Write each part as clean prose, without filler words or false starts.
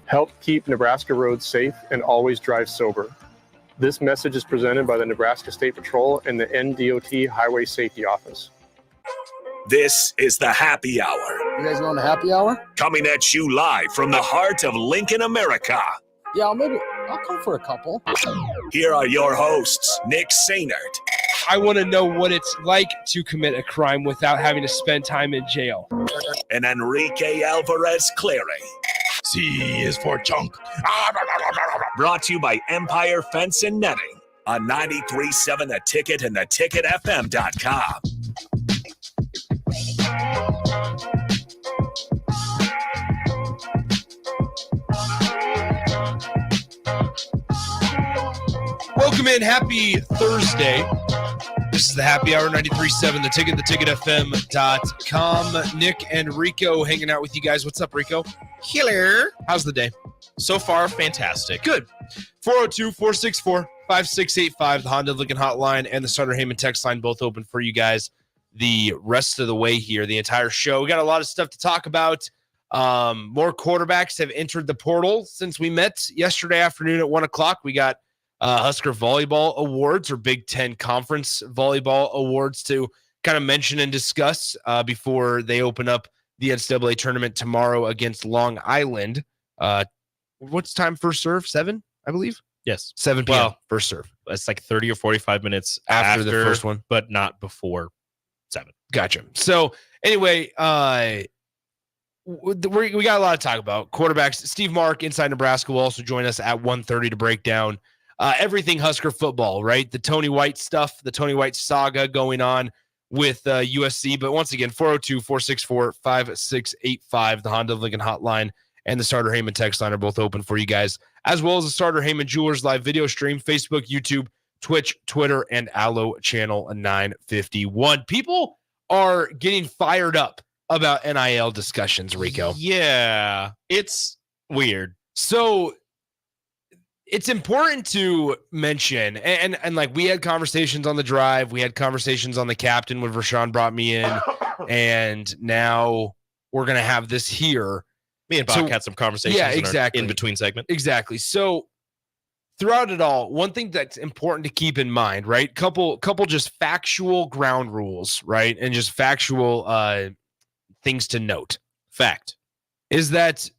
Help keep Nebraska roads safe and always drive sober. This message is presented by the Nebraska State Patrol and the NDOT Highway Safety Office. This is the Happy Hour. You guys going to happy hour? Coming at you live from the heart of Lincoln, America. Yeah, I'll come for a couple. Here are your hosts, Nick Sainert. I want to know what it's like to commit a crime without having to spend time in jail. And Enrique Alvarez Clary. C is for chunk. Brought to you by Empire Fence and Netting on 93.7 The Ticket and theticketfm.com. Welcome in. Happy Thursday. This is the Happy Hour, 93.7 The Ticket, theticketfm.com. Nick and Rico hanging out with you guys. What's up, Rico? Hello. How's the day? So far, fantastic. Good. 402-464-5685, the Honda Lincoln Hotline and the Starter Heyman text line, both open for you guys the rest of the way here, the entire show. We got a lot of stuff to talk about. More quarterbacks have entered the portal since we met yesterday afternoon at 1 o'clock. We got Husker Volleyball Awards, or Big Ten Conference Volleyball Awards, to kind of mention and discuss before they open up the NCAA tournament tomorrow against Long Island. What's time first serve? 7, I believe? Yes. 7 p.m. Well, first serve. It's like 30 or 45 minutes After the first one. But not before 7. Gotcha. So anyway, we got a lot to talk about. Quarterbacks. Steve Mark, Inside Nebraska, will also join us at 1:30 to break down everything Husker football, right? The Tony White stuff, the Tony White saga going on with USC. But once again, 402-464-5685, the Honda Lincoln Hotline and the Starter Heyman text line are both open for you guys, as well as the Starter Heyman Jewelers live video stream, Facebook, YouTube, Twitch, Twitter, and Allo Channel 951. People are getting fired up about NIL discussions, Rico. Yeah, it's weird. So it's important to mention, and like we had conversations on the drive, we had conversations on the captain when Rashawn brought me in, and now we're going to have this here. Me and Bach had some conversations in between segment. Exactly. So throughout it all, one thing that's important to keep in mind, right? Couple just factual ground rules, right? And just factual things to note. Fact is that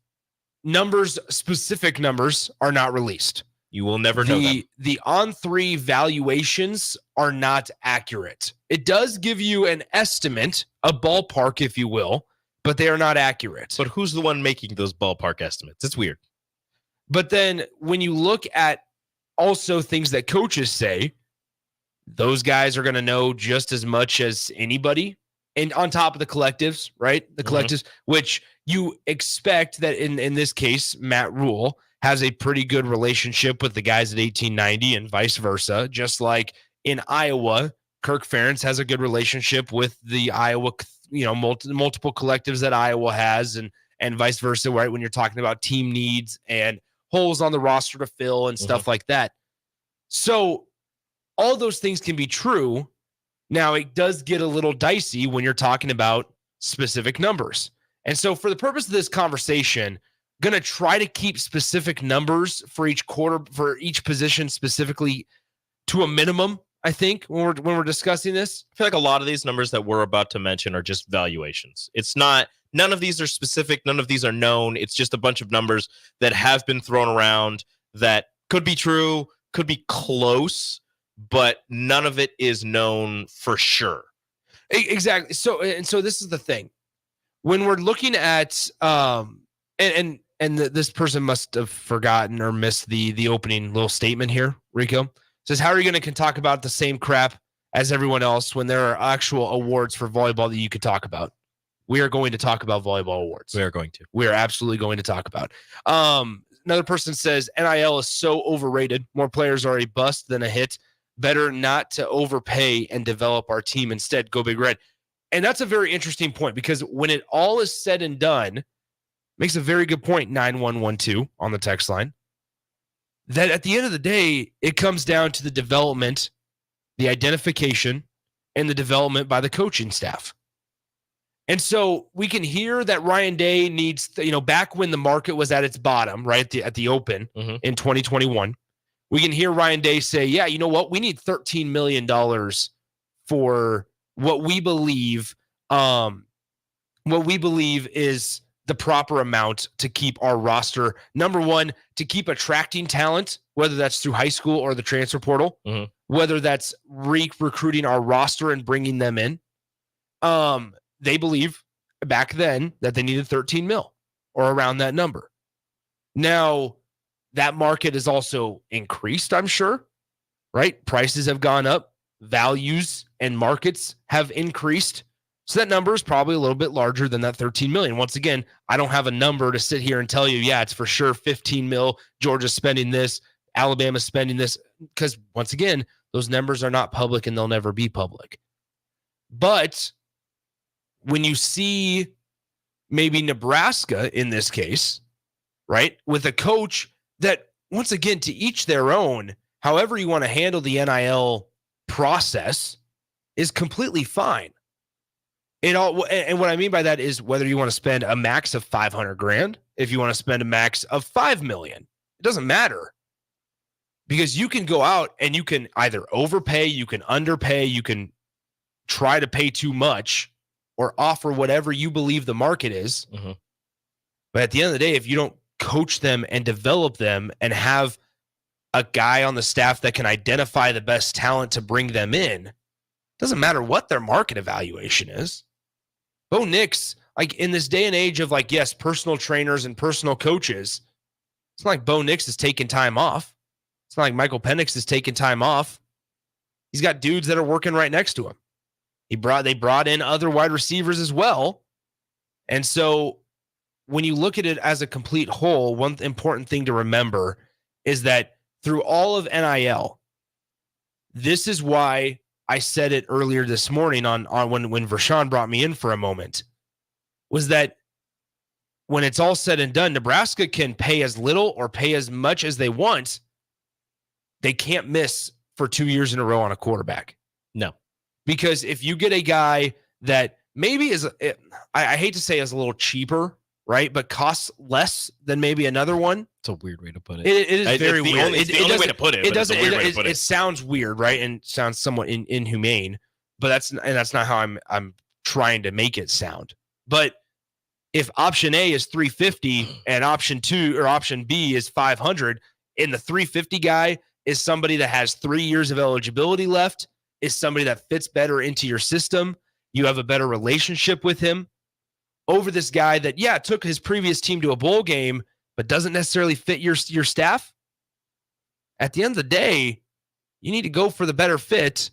specific numbers are not released. You will never know them. The on-3 valuations are not accurate. It does give you an estimate, a ballpark, if you will, but they are not accurate. But who's the one making those ballpark estimates? It's weird. But then when you look at also things that coaches say, those guys are going to know just as much as anybody. And on top of the collectives, right? The collectives, which you expect that in this case, Matt Rule has a pretty good relationship with the guys at 1890 and vice versa. Just like in Iowa, Kirk Ferentz has a good relationship with the Iowa, multiple collectives that Iowa has, and vice versa, right? When you're talking about team needs and holes on the roster to fill and stuff like that. So all those things can be true. Now, it does get a little dicey when you're talking about specific numbers. And so for the purpose of this conversation, going to try to keep specific numbers for each quarter, for each position specifically, to a minimum, I think, when we're discussing this. I feel like a lot of these numbers that we're about to mention are just valuations. It's not, none of these are specific. None of these are known. It's just a bunch of numbers that have been thrown around that could be true, could be close, but none of it is known for sure. Exactly. So this is the thing. When we're looking at, this person must have forgotten or missed the opening little statement here, Rico. It says, how are you going to talk about the same crap as everyone else when there are actual awards for volleyball that you could talk about? We are going to talk about volleyball awards. We are going to. We are absolutely going to talk about. Another person says, NIL is so overrated. More players are a bust than a hit. Better not to overpay and develop our team instead. Go Big Red. And that's a very interesting point, because when it all is said and done, makes a very good point, 9112 on the text line, that at the end of the day, it comes down to the development, the identification, and the development by the coaching staff. And so we can hear that Ryan Day needs, back when the market was at its bottom, right, at the open in 2021, we can hear Ryan Day say, yeah, you know what? We need $13 million for what we believe is the proper amount to keep our roster. Number one, to keep attracting talent, whether that's through high school or the transfer portal, whether that's recruiting our roster and bringing them in. They believe back then that they needed 13 mil or around that number. Now, that market is also increased, I'm sure, right? Prices have gone up, values and markets have increased. So that number is probably a little bit larger than that 13 million. Once again, I don't have a number to sit here and tell you, yeah, it's for sure 15 mil. Georgia's spending this, Alabama's spending this, because once again, those numbers are not public and they'll never be public. But when you see maybe Nebraska in this case, right, with a coach that, once again, to each their own, however you want to handle the NIL process is completely fine. And what I mean by that is whether you want to spend a max of $500,000, if you want to spend a max of $5 million, it doesn't matter, because you can go out and you can either overpay, you can underpay, you can try to pay too much, or offer whatever you believe the market is. But at the end of the day, if you don't coach them and develop them and have a guy on the staff that can identify the best talent to bring them in, doesn't matter what their market evaluation is. Bo Nix, like in this day and age of yes, personal trainers and personal coaches, it's not like Bo Nix is taking time off. It's not like Michael Penix is taking time off. He's got dudes that are working right next to him. They brought in other wide receivers as well. And so when you look at it as a complete whole, one important thing to remember is that through all of NIL, this is why I said it earlier this morning on when Vershawn brought me in for a moment, was that when it's all said and done, Nebraska can pay as little or pay as much as they want. They can't miss for 2 years in a row on a quarterback. No. Because if you get a guy that maybe I hate to say is a little cheaper, right, but costs less than maybe another one. It's a weird way to put it. It is very weird. It's the only way to put it. It sounds weird, right, and sounds somewhat inhumane. But that's not how I'm trying to make it sound. But if option A is 350 and option B is 500, and the 350 guy is somebody that has 3 years of eligibility left, is somebody that fits better into your system, you have a better relationship with him, over this guy that, took his previous team to a bowl game, but doesn't necessarily fit your staff. At the end of the day, you need to go for the better fit.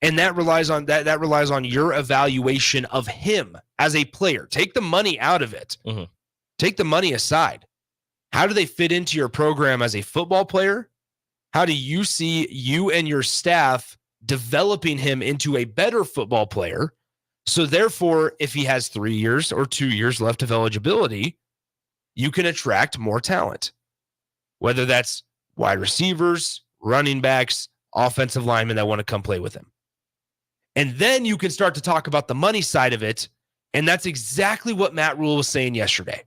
And that relies on your evaluation of him as a player. Take the money out of it. Take the money aside. How do they fit into your program as a football player? How do you see you and your staff developing him into a better football player? So therefore, if he has 3 years or 2 years left of eligibility, you can attract more talent, whether that's wide receivers, running backs, offensive linemen that want to come play with him. And then you can start to talk about the money side of it. And that's exactly what Matt Rule was saying yesterday.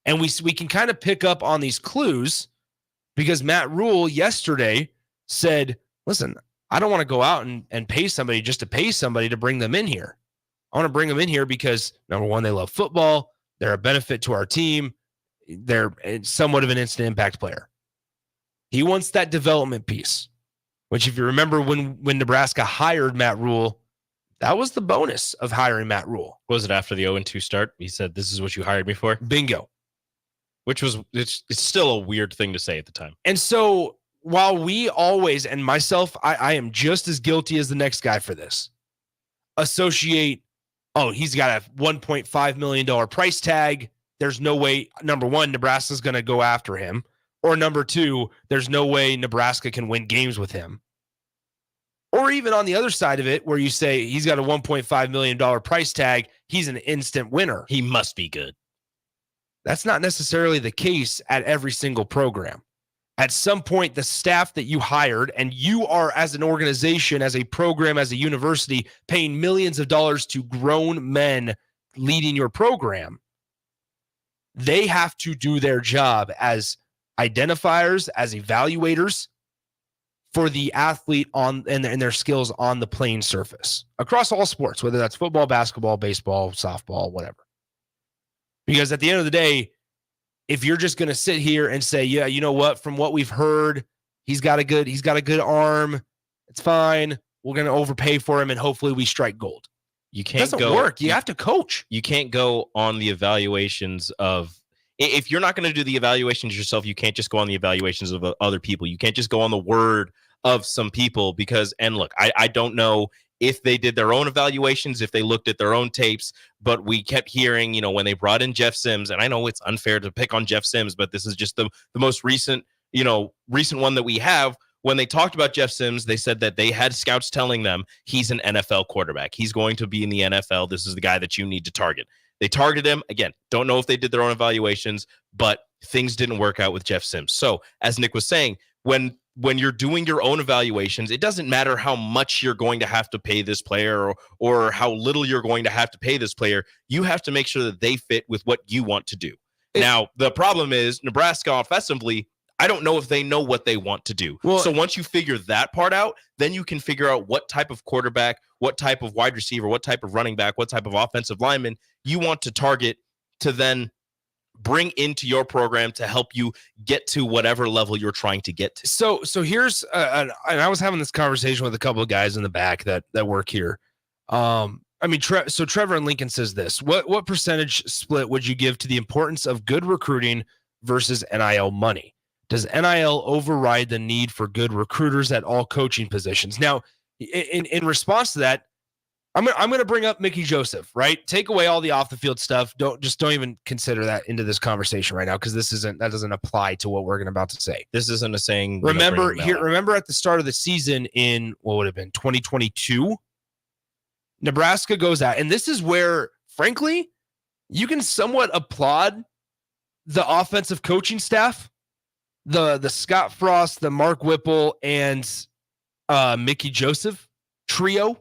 And we can kind of pick up on these clues because Matt Rule yesterday said, listen, I don't want to go out and pay somebody just to pay somebody to bring them in here. I want to bring them in here because, number one, they love football. They're a benefit to our team. They're somewhat of an instant impact player. He wants that development piece, which if you remember when Nebraska hired Matt Rule, that was the bonus of hiring Matt Rule. Was it after the 0-2 start? He said, this is what you hired me for? Bingo. Which was, it's still a weird thing to say at the time. And so while we always, and myself, I am just as guilty as the next guy for this, associate, he's got a $1.5 million price tag. There's no way, number one, Nebraska's going to go after him. Or number two, there's no way Nebraska can win games with him. Or even on the other side of it, where you say he's got a $1.5 million price tag, he's an instant winner. He must be good. That's not necessarily the case at every single program. At some point, the staff that you hired, and you are as an organization, as a program, as a university, paying millions of dollars to grown men leading your program, they have to do their job as identifiers, as evaluators for the athlete on and their skills on the playing surface across all sports, whether that's football, basketball, baseball, softball, whatever. Because at the end of the day, if you're just going to sit here and say, yeah, you know what, from what we've heard, he's got a good arm, it's fine, we're going to overpay for him and hopefully we strike gold. You can't It doesn't work. You have to coach. You can't go on the evaluations of, if you're not going to do the evaluations yourself, you can't just go on the evaluations of other people. You can't just go on the word of some people because, and look, I don't know if they did their own evaluations, if they looked at their own tapes, but we kept hearing, when they brought in Jeff Sims, and I know it's unfair to pick on Jeff Sims, but this is just the most recent one that we have. When they talked about Jeff Sims, they said that they had scouts telling them he's an NFL quarterback. He's going to be in the NFL. This is the guy that you need to target. They targeted him. Again, don't know if they did their own evaluations, but things didn't work out with Jeff Sims. So as Nick was saying, when you're doing your own evaluations, it doesn't matter how much you're going to have to pay this player or how little you're going to have to pay this player. You have to make sure that they fit with what you want to do. Now, the problem is Nebraska offensively, I don't know if they know what they want to do. Well, so once you figure that part out, then you can figure out what type of quarterback, what type of wide receiver, what type of running back, what type of offensive lineman you want to target to then bring into your program to help you get to whatever level you're trying to get to. So here's, and I was having this conversation with a couple of guys in the back that work here. So Trevor and Lincoln says this: what percentage split would you give to the importance of good recruiting versus NIL money? Does NIL override the need for good recruiters at all coaching positions? Now, in response to that, I'm going to bring up Mickey Joseph, right? Take away all the off the field stuff. Don't even consider that into this conversation right now, because that doesn't apply to what we're about to say. This isn't a saying. Remember at the start of the season in what would have been 2022, Nebraska goes out, and this is where, frankly, you can somewhat applaud the offensive coaching staff. The Scott Frost, the Mark Whipple, and Mickey Joseph trio.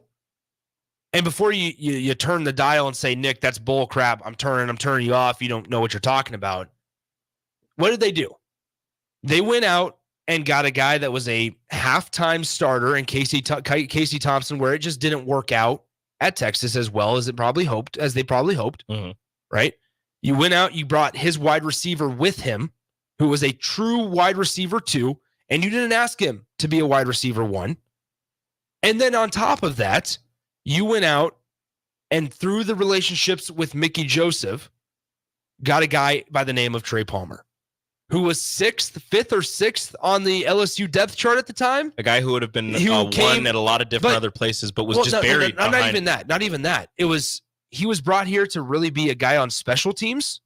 And before you turn the dial and say, Nick, that's bull crap, I'm turning you off, you don't know what you're talking about. What did they do? They went out and got a guy that was a halftime starter in Casey Thompson, where it just didn't work out at Texas as well as they probably hoped. Mm-hmm. Right? You went out, you brought his wide receiver with him, who was a true wide receiver 2, and you didn't ask him to be a wide receiver 1. And then on top of that, you went out and through the relationships with Mickey Joseph, got a guy by the name of Trey Palmer, who was 5th or 6th on the LSU depth chart at the time. A guy who would have been one at a lot of different other places, but was buried behind. Not even that. He was brought here to really be a guy on special teams.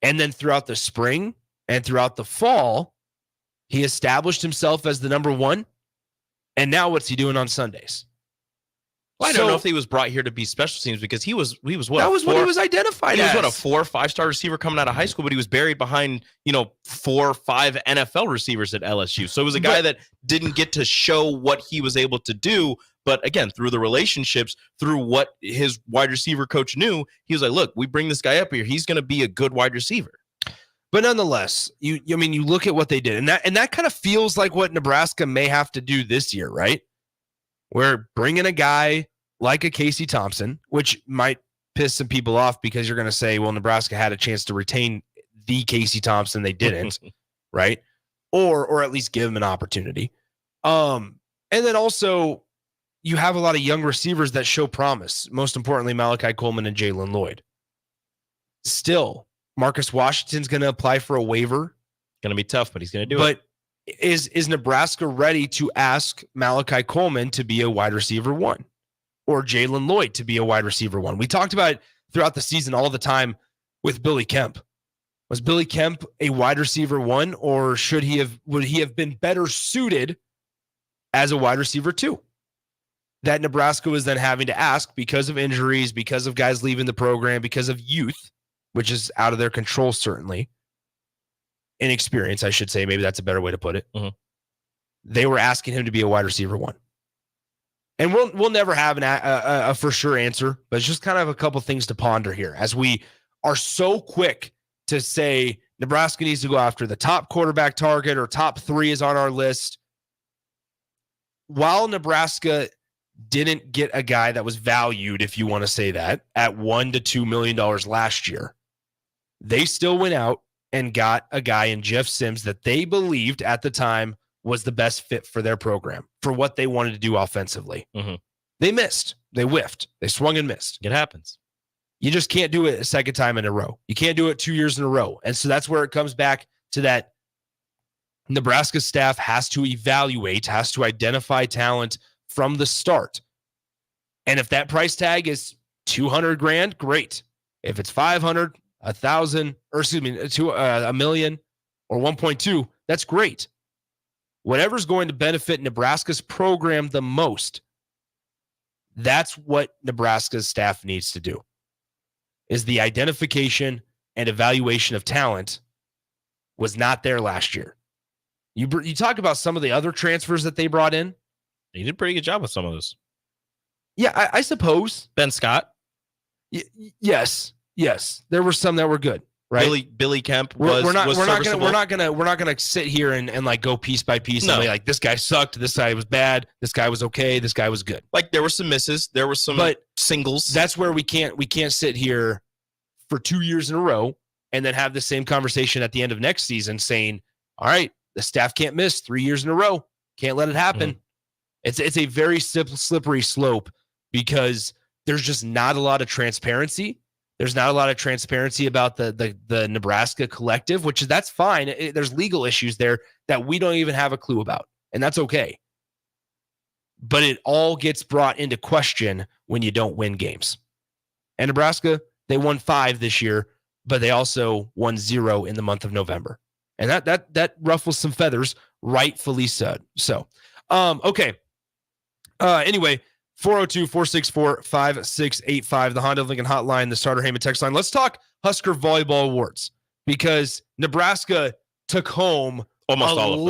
And then throughout the spring and throughout the fall, he established himself as the number 1. And now what's he doing on Sundays? Well, I don't know if he was brought here to be special teams, because he was what? That was what he was identified as. He was a 4 or 5-star receiver coming out of high school, but he was buried behind, 4 or 5 NFL receivers at LSU. So it was a guy that didn't get to show what he was able to do. But again, through the relationships, through what his wide receiver coach knew, he was like, look, we bring this guy up here, he's going to be a good wide receiver. But nonetheless, you look at what they did, and that kind of feels like what Nebraska may have to do this year, right? We're bringing a guy like a Casey Thompson, which might piss some people off, because you're going to say, well, Nebraska had a chance to retain the Casey Thompson. They didn't, right? Or at least give him an opportunity. And then also, you have a lot of young receivers that show promise, most importantly, Malachi Coleman and Jalen Lloyd. Still, Marcus Washington's going to apply for a waiver. Going to be tough, but he's going to do it. But is Nebraska ready to ask Malachi Coleman to be a wide receiver 1 or Jalen Lloyd to be a wide receiver 1? We talked about it throughout the season all the time with Billy Kemp. Was Billy Kemp a wide receiver 1, or would he have been better suited as a wide receiver 2? That Nebraska was then having to ask because of injuries, because of guys leaving the program, because of youth, which is out of their control, certainly. inexperience, I should say. Maybe that's a better way to put it. Mhm. They were asking him to be a wide receiver 1. And we'll never have a for sure answer, but it's just kind of a couple things to ponder here as we are so quick to say Nebraska needs to go after the top quarterback target or top 3 is on our list. While Nebraska didn't get a guy that was valued, if you want to say that, at $1 to $2 million last year, they still went out and got a guy in Jeff Sims that they believed at the time was the best fit for their program, for what they wanted to do offensively. Mm-hmm. They missed. They whiffed. They swung and missed. It happens. You just can't do it a second time in a row. You can't do it 2 years in a row. And so that's where it comes back to that Nebraska staff has to evaluate, has to identify talent from the start. And if that price tag is $200,000, great. If it's 500, 1,000, or excuse me, $1 million or 1.2, that's great. Whatever's going to benefit Nebraska's program the most, that's what Nebraska's staff needs to do, is the identification and evaluation of talent was not there last year. You talk about some of the other transfers that they brought in. They did a pretty good job with some of those. Yeah, I suppose. Ben Scott. Yes. There were some that were good. Right, Billy Kemp we're was not gonna sit here and like go piece by piece and be like, this guy sucked, this guy was bad, this guy was okay, this guy was good. Like there were some misses, there were some singles. That's where we can't sit here for 2 years in a row and then have the same conversation at the end of next season saying, all right, the staff can't miss 3 years in a row, can't let it happen. Mm-hmm. It's a very slippery slope because there's just not a lot of transparency. There's not a lot of transparency about the Nebraska collective, that's fine. There's legal issues there that we don't even have a clue about, and that's okay. But it all gets brought into question when you don't win games. And Nebraska, they won 5 this year, but they also won 0 in the month of November. And that ruffles some feathers, rightfully so. Okay. Anyway, 402-464-5685, the Honda Lincoln Hotline, the Starter Heyman text line. Let's talk Husker Volleyball Awards because Nebraska took home almost all of them.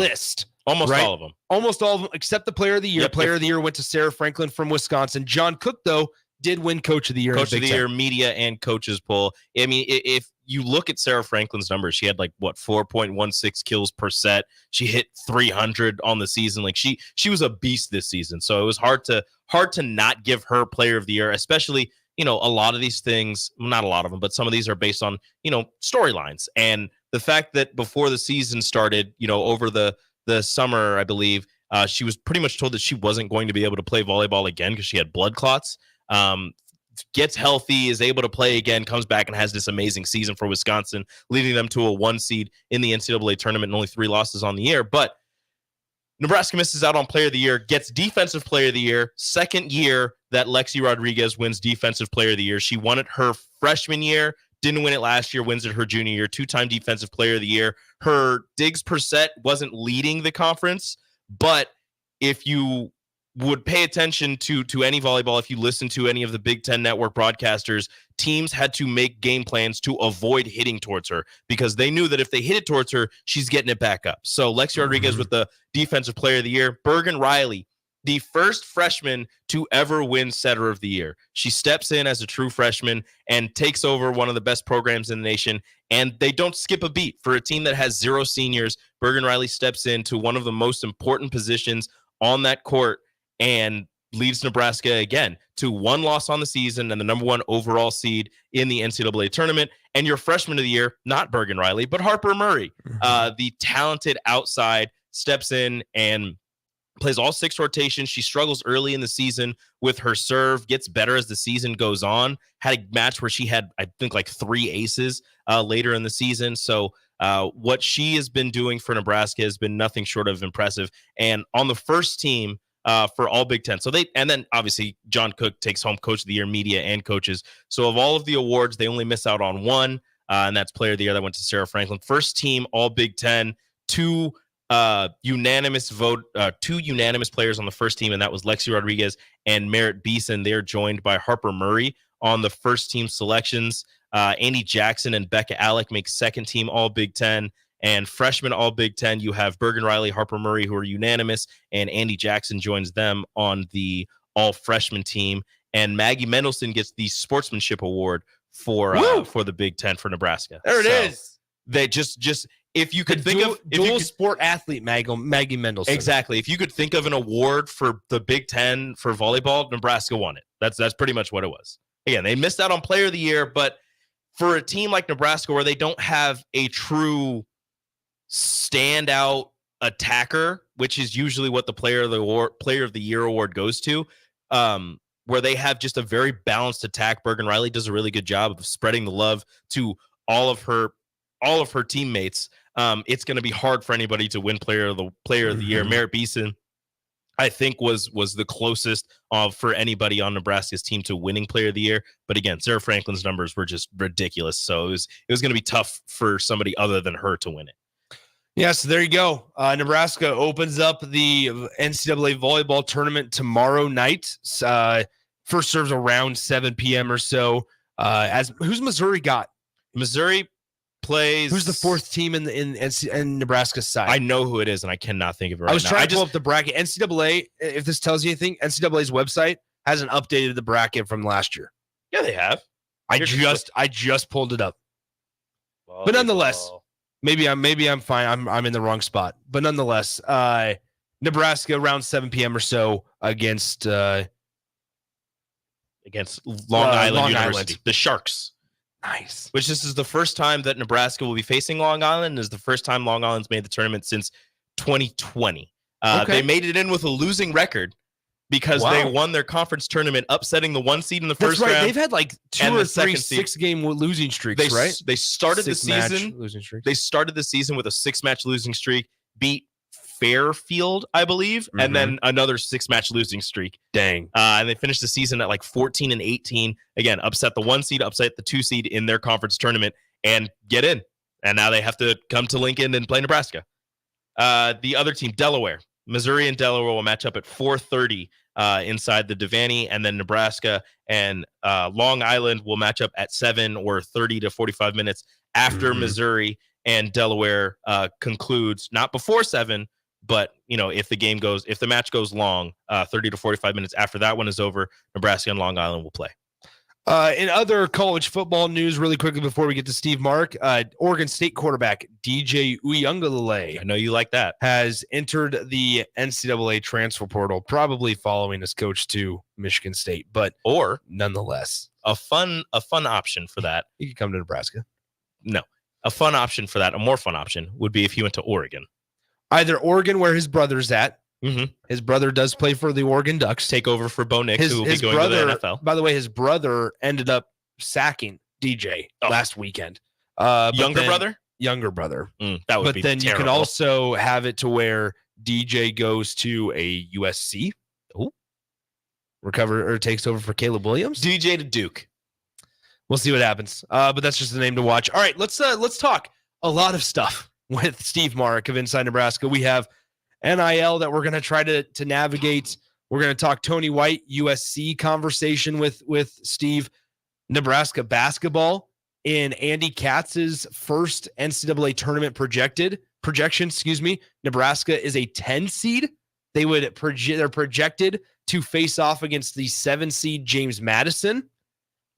Almost all of them. Almost all of them, except the Player of the Year. Yep. Player of the Year went to Sarah Franklin from Wisconsin. John Cook, though, did win Coach of the Year. Coach of the Year, media, and coaches poll. I mean, if you look at Sarah Franklin's numbers, she had 4.16 kills per set. She hit 300 on the season. She was a beast this season. So it was hard to not give her Player of the Year, especially, a lot of these things, not a lot of them, but some of these are based on, storylines. And the fact that before the season started, over the summer, I believe, she was pretty much told that she wasn't going to be able to play volleyball again because she had blood clots. Gets healthy, is able to play again, comes back and has this amazing season for Wisconsin, leading them to a 1 seed in the NCAA tournament and only 3 losses on the year. But Nebraska misses out on Player of the Year, gets Defensive Player of the Year, second year that Lexi Rodriguez wins Defensive Player of the Year. She won it her freshman year, didn't win it last year, wins it her junior year, 2-time Defensive Player of the Year. Her digs per set wasn't leading the conference, but if you would pay attention to any volleyball, if you listen to any of the Big Ten Network broadcasters, teams had to make game plans to avoid hitting towards her because they knew that if they hit it towards her, she's getting it back up. So Lexi Rodriguez with the Defensive Player of the Year. Bergen Riley, the first freshman to ever win Setter of the Year. She steps in as a true freshman and takes over one of the best programs in the nation, and they don't skip a beat. For a team that has 0 seniors, Bergen Riley steps into one of the most important positions on that court and leads Nebraska again to 1 loss on the season and the number 1 overall seed in the NCAA tournament. And your freshman of the year, not Bergen Riley, but Harper Murray, the talented outside, steps in and plays all 6 rotations. She struggles early in the season with her serve, gets better as the season goes on. Had a match where she had, I think, 3 aces later in the season. So what she has been doing for Nebraska has been nothing short of impressive. And on the first team, for all Big Ten. And then obviously John Cook takes home Coach of the Year, media, and coaches. So of all of the awards, they only miss out on 1, and that's Player of the Year that went to Sarah Franklin. First team, all Big Ten, 2 unanimous players on the first team, and that was Lexi Rodriguez and Merritt Beeson. They're joined by Harper Murray on the first team selections. Andy Jackson and Becca Alec make second team all Big Ten. And freshman all Big Ten, you have Bergen Riley, Harper Murray, who are unanimous, and Andy Jackson joins them on the all freshman team. And Maggie Mendelson gets the sportsmanship award for the Big Ten for Nebraska. There it is. They just if you could think of dual sport athlete Maggie Mendelson. Exactly. If you could think of an award for the Big Ten for volleyball, Nebraska won it. That's pretty much what it was. Again, they missed out on Player of the Year, but for a team like Nebraska where they don't have a true standout attacker, which is usually what the Player of the Year award goes to, where they have just a very balanced attack. Bergen Riley does a really good job of spreading the love to all of her teammates. It's going to be hard for anybody to win Player of the Year. Merritt Beeson, I think, was the closest for anybody on Nebraska's team to winning Player of the Year. But again, Sarah Franklin's numbers were just ridiculous, so it was going to be tough for somebody other than her to win it. Yeah, so there you go. Nebraska opens up the NCAA volleyball tournament tomorrow night. First serves around 7 p.m. or so. Who's Missouri got? Missouri plays. Who's the fourth team in Nebraska's side? I know who it is, and I cannot think of it right now. I was trying to pull up the bracket. NCAA, if this tells you anything, NCAA's website hasn't updated the bracket from last year. Yeah, they have. I just pulled it up. But nonetheless, maybe I'm fine. I'm in the wrong spot. But nonetheless, Nebraska around 7 p.m. or so against Long Island University, the Sharks. Nice. Which this is the first time that Nebraska will be facing Long Island. Is the first time Long Island's made the tournament since 2020. They made it in with a losing record because they won their conference tournament, upsetting the 1 seed in the first round. They've had like 2 or 3 6-game losing streaks, right? They started the season. Losing streaks. They started the season with a 6-match losing streak, beat Fairfield, I believe, and then another 6-match losing streak. Dang. And they finished the season at like 14-18. Again, upset the 1 seed, upset the 2 seed in their conference tournament, and get in. And now they have to come to Lincoln and play Nebraska. The other team, Delaware. Missouri and Delaware will match up at 4:30 inside the Devaney, and then Nebraska and Long Island will match up at 7 or 30 to 45 minutes after Missouri and Delaware concludes, not before 7. But, if the match goes long, 30 to 45 minutes after that one is over, Nebraska and Long Island will play. In other college football news, really quickly before we get to Steve Mark, Oregon State quarterback DJ Uiagalelei, I know you like that, has entered the NCAA transfer portal, probably following his coach to Michigan State. Or nonetheless, a fun option for that. He could come to Nebraska. No, a fun option for that, a more fun option would be if he went to Oregon. Either Oregon, where his brother's at. Mm-hmm. His brother does play for the Oregon Ducks. Take over for Bo Nix, who will be going to the NFL. By the way, his brother ended up sacking DJ last weekend. Younger brother? Younger brother. That would be terrible. But then you can also have it to where DJ goes to a USC. Takes over for Caleb Williams. DJ to Duke. We'll see what happens. But that's just the name to watch. All right, let's talk a lot of stuff with Steve Mark of Inside Nebraska. We have NIL that we're going to try to navigate. We're going to talk Tony White, USC conversation with Steve. Nebraska basketball in Andy Katz's first NCAA tournament projection. Nebraska is a 10 seed. They're projected to face off against the 7 seed James Madison.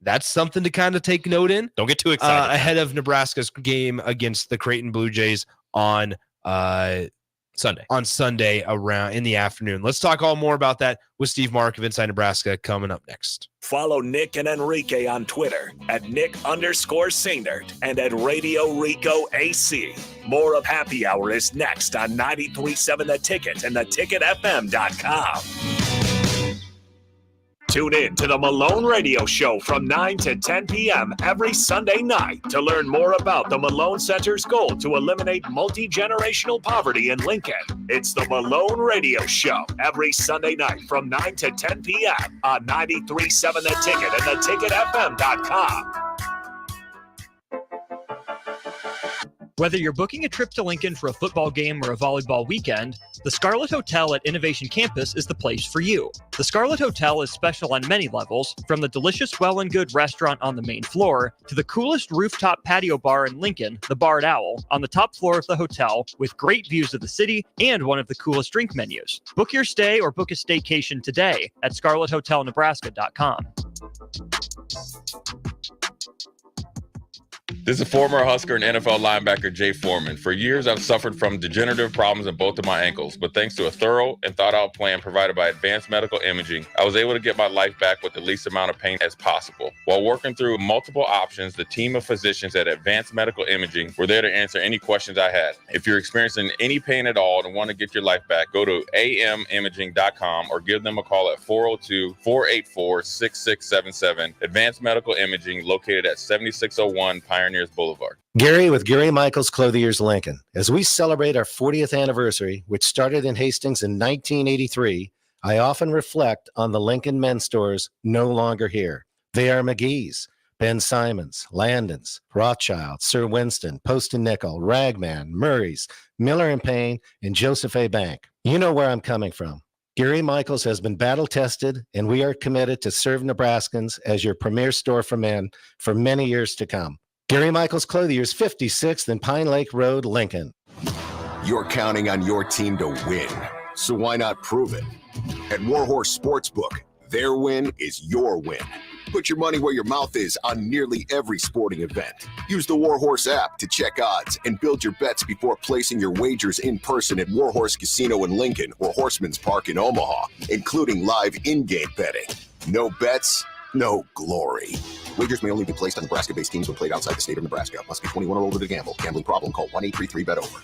That's something to kind of take note in. Don't get too excited. Ahead of Nebraska's game against the Creighton Blue Jays on Sunday. On Sunday around in the afternoon. Let's talk all more about that with Steve Mark of Inside Nebraska coming up next. Follow Nick and Enrique on Twitter at Nick_Sainert and at Radio Rico AC. More of Happy Hour is next on 93.7 The Ticket and theticketfm.com. Tune in to the Malone Radio Show from 9 to 10 p.m. every Sunday night to learn more about the Malone Center's goal to eliminate multi-generational poverty in Lincoln. It's the Malone Radio Show every Sunday night from 9 to 10 p.m. on 93.7 The Ticket and theticketfm.com. Whether you're booking a trip to Lincoln for a football game or a volleyball weekend, the Scarlet Hotel at Innovation Campus is the place for you. The Scarlet Hotel is special on many levels, from the delicious Well and Good restaurant on the main floor to the coolest rooftop patio bar in Lincoln, the Barred Owl, on the top floor of the hotel with great views of the city and one of the coolest drink menus. Book your stay or book a staycation today at scarlethotelnebraska.com. This is former Husker and NFL linebacker Jay Foreman. For years, I've suffered from degenerative problems in both of my ankles, but thanks to a thorough and thought-out plan provided by Advanced Medical Imaging, I was able to get my life back with the least amount of pain as possible. While working through multiple options, the team of physicians at Advanced Medical Imaging were there to answer any questions I had. If you're experiencing any pain at all and want to get your life back, go to amimaging.com or give them a call at 402-484-6677. Advanced Medical Imaging, located at 7601 Pioneers Boulevard. Gary with Gary Michaels Clothiers Lincoln. As we celebrate our 40th anniversary, which started in Hastings in 1983, I often reflect on the Lincoln men's stores no longer here. They are McGee's, Ben Simons, Landon's, Rothschild, Sir Winston, Post and Nickel, Ragman, Murray's, Miller and Payne, and Joseph A. Bank. You know where I'm coming from. Gary Michaels has been battle tested, and we are committed to serve Nebraskans as your premier store for men for many years to come. Gary Michaels Clothiers, 56th and Pine Lake Road, Lincoln. You're counting on your team to win, so why not prove it? At Warhorse Sportsbook, their win is your win. Put your money where your mouth is on nearly every sporting event. Use the Warhorse app to check odds and build your bets before placing your wagers in person at Warhorse Casino in Lincoln or Horseman's Park in Omaha, including live in-game betting. No bets, no glory. Wagers may only be placed on Nebraska-based teams when played outside the state of Nebraska. Must be 21 or older to gamble. Gambling problem? Call 1-833-BET-OVER.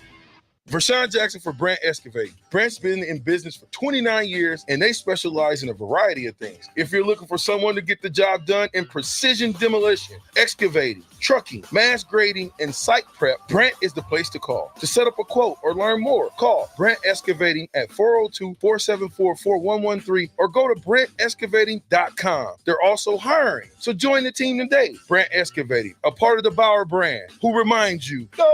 Vershawn Jackson for Brant Excavating. Brant's been in business for 29 years, and they specialize in a variety of things. If you're looking for someone to get the job done in precision demolition, excavating, trucking, mass grading, and site prep, Brant is the place to call. To set up a quote or learn more, call Brant Excavating at 402-474-4113 or go to BrantExcavating.com. They're also hiring, so join the team today. Brant Excavating, a part of the Bauer brand, who reminds you, go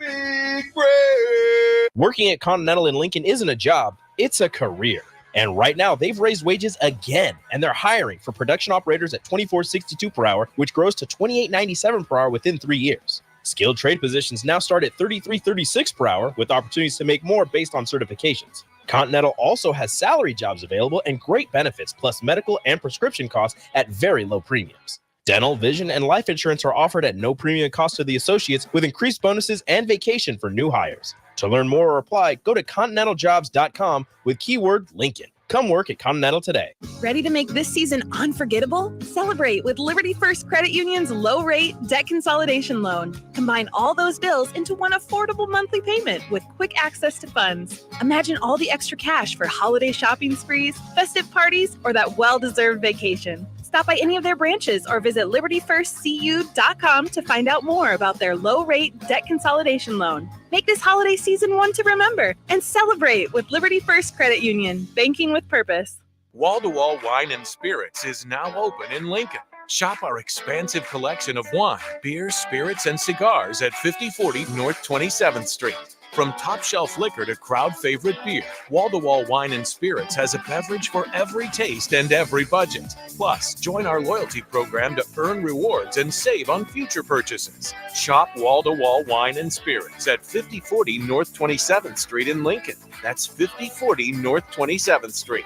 Big Brand! Working at Continental in Lincoln isn't a job, it's a career. And right now, they've raised wages again, and they're hiring for production operators at $24.62 per hour, which grows to $28.97 per hour within 3 years. Skilled trade positions now start at $33.36 per hour, with opportunities to make more based on certifications. Continental also has salary jobs available and great benefits, plus medical and prescription costs at very low premiums. Dental, vision, and life insurance are offered at no premium cost to the associates, with increased bonuses and vacation for new hires. To learn more or apply, go to continentaljobs.com with keyword Lincoln. Come work at Continental today. Ready to make this season unforgettable? Celebrate with Liberty First Credit Union's low-rate debt consolidation loan. Combine all those bills into one affordable monthly payment with quick access to funds. Imagine all the extra cash for holiday shopping sprees, festive parties, or that well-deserved vacation. Stop by any of their branches or visit libertyfirstcu.com to find out more about their low-rate debt consolidation loan. Make this holiday season one to remember and celebrate with Liberty First Credit Union, banking with purpose. Wall-to-Wall Wine and Spirits is now open in Lincoln. Shop our expansive collection of wine, beer, spirits, and cigars at 5040 North 27th Street. From top shelf liquor to crowd favorite beer, Wall-to-Wall Wine and Spirits has a beverage for every taste and every budget. Plus, join our loyalty program to earn rewards and save on future purchases. Shop Wall-to-Wall Wine and Spirits at 5040 North 27th Street in Lincoln. That's 5040 North 27th Street.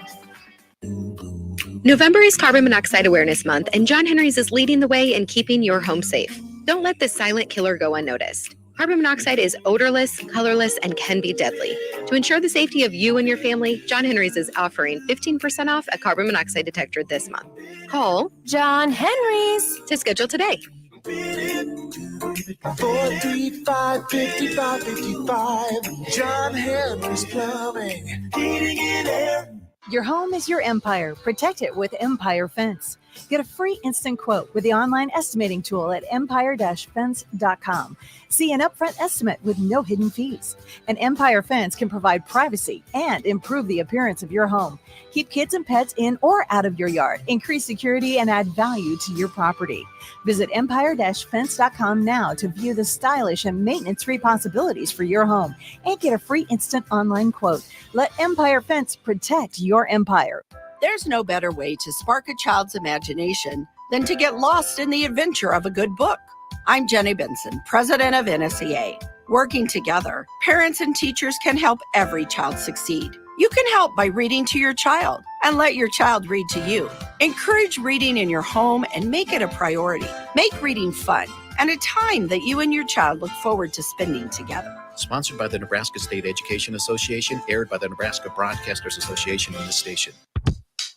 November is Carbon Monoxide Awareness Month, and John Henry's is leading the way in keeping your home safe. Don't let this silent killer go unnoticed. Carbon monoxide is odorless, colorless, and can be deadly. To ensure the safety of you and your family, John Henry's is offering 15% off a carbon monoxide detector this month. Call John Henry's to schedule today. 435-5555. John Henry's Plumbing, Heating and Air. Your home is your empire. Protect it with Empire Fence. Get a free instant quote with the online estimating tool at empire-fence.com. See an upfront estimate with no hidden fees. An Empire Fence can provide privacy and improve the appearance of your home. Keep kids and pets in or out of your yard, increase security, and add value to your property. Visit empire-fence.com now to view the stylish and maintenance-free possibilities for your home and get a free instant online quote. Let Empire Fence protect your empire. There's no better way to spark a child's imagination than to get lost in the adventure of a good book. I'm Jenny Benson, president of NSEA. Working together, parents and teachers can help every child succeed. You can help by reading to your child and let your child read to you. Encourage reading in your home and make it a priority. Make reading fun and a time that you and your child look forward to spending together. Sponsored by the Nebraska State Education Association, aired by the Nebraska Broadcasters Association in this station.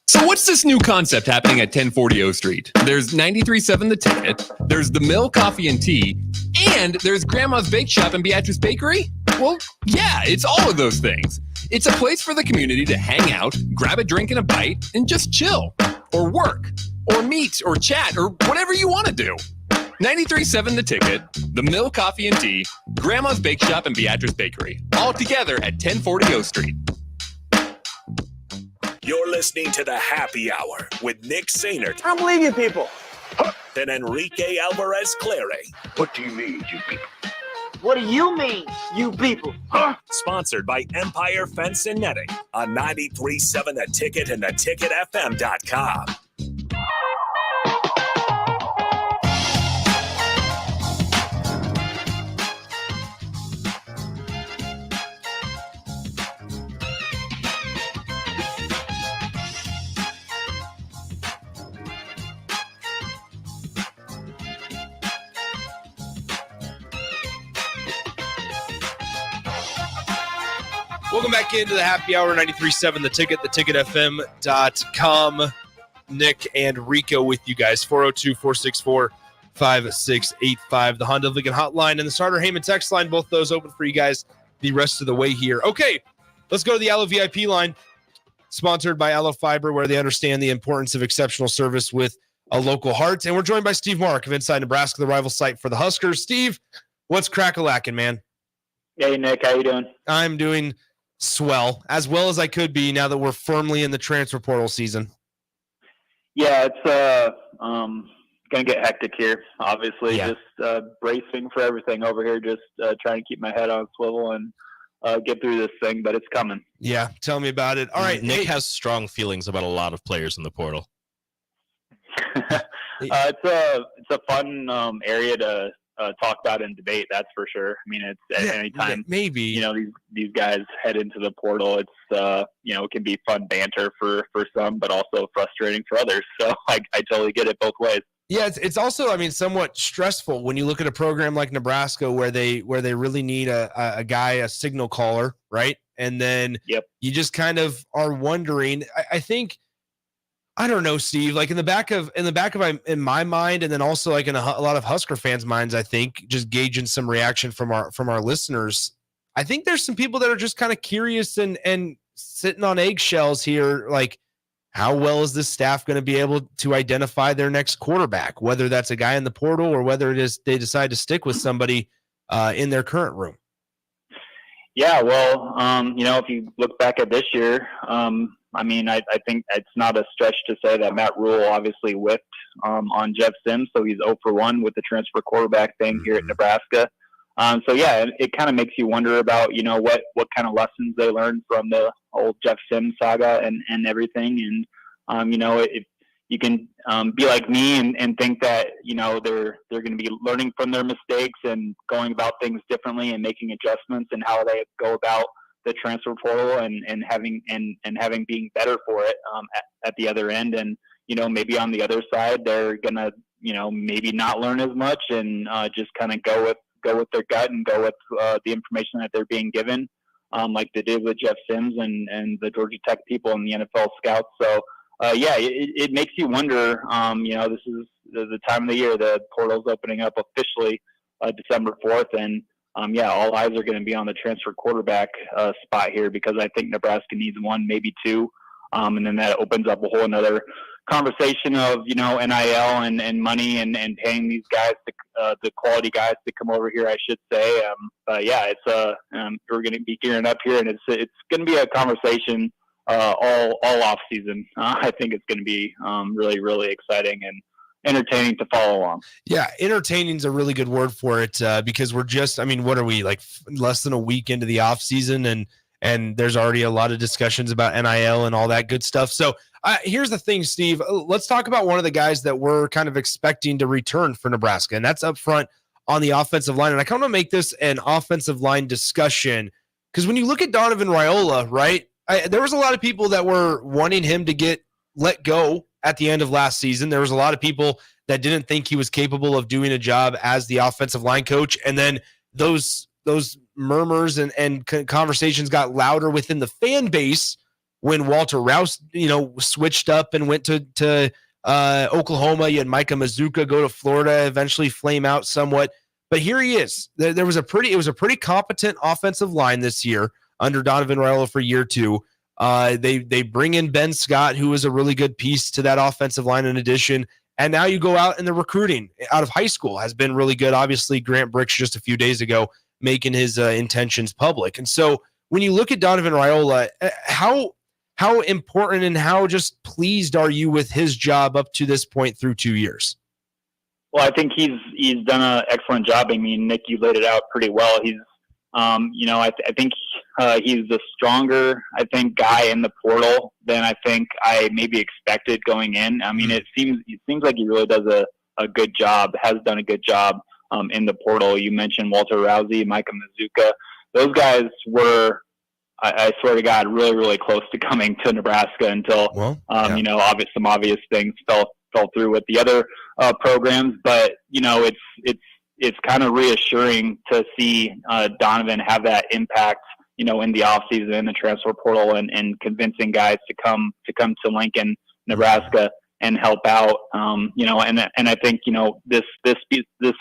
So what's this new concept happening at 1040 O Street? There's 93.7 The Ticket, there's The Mill Coffee and Tea, and there's Grandma's Bake Shop and Beatrice Bakery? Well, yeah, it's all of those things. It's a place for the community to hang out, grab a drink and a bite, and just chill, or work, or meet, or chat, or whatever you want to do. 93.7 The Ticket, The Mill Coffee and Tea, Grandma's Bake Shop and Beatrice Bakery, all together at 1040 O Street. You're listening to the Happy Hour with Nick Sainert. I don't believe you people. And Enrique Alvarez Clary. What do you mean, you people? What do you mean, you people? Huh? Sponsored by Empire Fence and Netting on 93.7 The Ticket and theticketfm.com. Welcome back into the Happy Hour, 93.7 The Ticket, theticketfm.com. Nick and Rico with you guys, 402-464-5685. The Honda Lincoln Hotline and the Starter Heyman text line, both those open for you guys the rest of the way here. Okay, let's go to the Allo VIP line, sponsored by Allo Fiber, where they understand the importance of exceptional service with a local heart. And we're joined by Steve Mark of Inside Nebraska, the rival site for the Huskers. Steve, what's crack-a-lackin', man? Hey, Nick, how you doing? I'm doing swell, as well as I could be now that we're firmly in the transfer portal season. Yeah, it's going to get hectic here, obviously. Yeah. Just bracing for everything over here, just trying to keep my head on swivel and get through this thing, but it's coming. Yeah, tell me about it. All right, Nick has strong feelings about a lot of players in the portal. It's a fun area to talk about and debate, that's for sure. I mean, it's at any time, maybe, these guys head into the portal, it's, it can be fun banter for some, but also frustrating for others. So I totally get it both ways. Yeah, it's also, I mean, somewhat stressful when you look at a program like Nebraska where they really need a guy, a signal caller, right? And then you just kind of are wondering, I think, I don't know, Steve, like in the back of my mind, and then also like in a lot of Husker fans' minds, I think, just gauging some reaction from our listeners, I think there's some people that are just kind of curious and sitting on eggshells here, like, how well is this staff going to be able to identify their next quarterback, whether that's a guy in the portal or whether it is they decide to stick with somebody in their current room? Yeah, well, if you look back at this year, I think it's not a stretch to say that Matt Rule obviously whipped on Jeff Sims, so he's 0 for 1 with the transfer quarterback thing here at Nebraska. It kind of makes you wonder about, what kind of lessons they learned from the old Jeff Sims saga and everything. And, if you can be like me and think that, they're going to be learning from their mistakes and going about things differently and making adjustments and how they go about the transfer portal and having being better for it at the other end. And, maybe on the other side, they're going to, maybe not learn as much and just kind of go with their gut and go with the information that they're being given, like they did with Jeff Sims and the Georgia Tech people and the NFL scouts. So, it makes you wonder, this is the time of the year, the portal's opening up officially December 4th. And, all eyes are going to be on the transfer quarterback spot here because I think Nebraska needs one, maybe two. And then that opens up a whole another conversation of, NIL and money and paying these guys, the quality guys to come over here, I should say. We're going to be gearing up here, and it's going to be a conversation all off season. I think it's going to be really, really exciting and entertaining to follow along. Yeah, entertaining is a really good word for it because we're just, what are we, like less than a week into the off season, and there's already a lot of discussions about NIL and all that good stuff. So here's the thing, Steve. Let's talk about one of the guys that we're kind of expecting to return for Nebraska, and that's up front on the offensive line. And I kind of make this an offensive line discussion because when you look at Donovan Raiola, right, there was a lot of people that were wanting him to get let go at the end of last season. There was a lot of people that didn't think he was capable of doing a job as the offensive line coach. And then those murmurs and conversations got louder within the fan base when Walter Rouse, switched up and went to Oklahoma. You had Micah Mazuka go to Florida, eventually flame out somewhat. But here he is. It was a pretty competent offensive line this year under Donovan Raiola for year 2. They bring in Ben Scott, who is a really good piece to that offensive line in addition. And now you go out and the recruiting out of high school has been really good. Obviously, Grant Bricks just a few days ago making his intentions public. And so when you look at Donovan Raiola, how important and how just pleased are you with his job up to this point through 2 years? Well, I think he's done an excellent job. Nick, you laid it out pretty well. He's, I think he's a stronger, guy in the portal than I think I maybe expected going in. It seems like he really does a good job, has done a good job in the portal. You mentioned Walter Rousey, Micah Mazuka. Those guys were, I swear to God, really, really close to coming to Nebraska until, some obvious things fell through with the other programs. But, it's kind of reassuring to see Donovan have that impact, in the offseason, in the transfer portal, and convincing guys to come to Lincoln, Nebraska, and help out. And I think this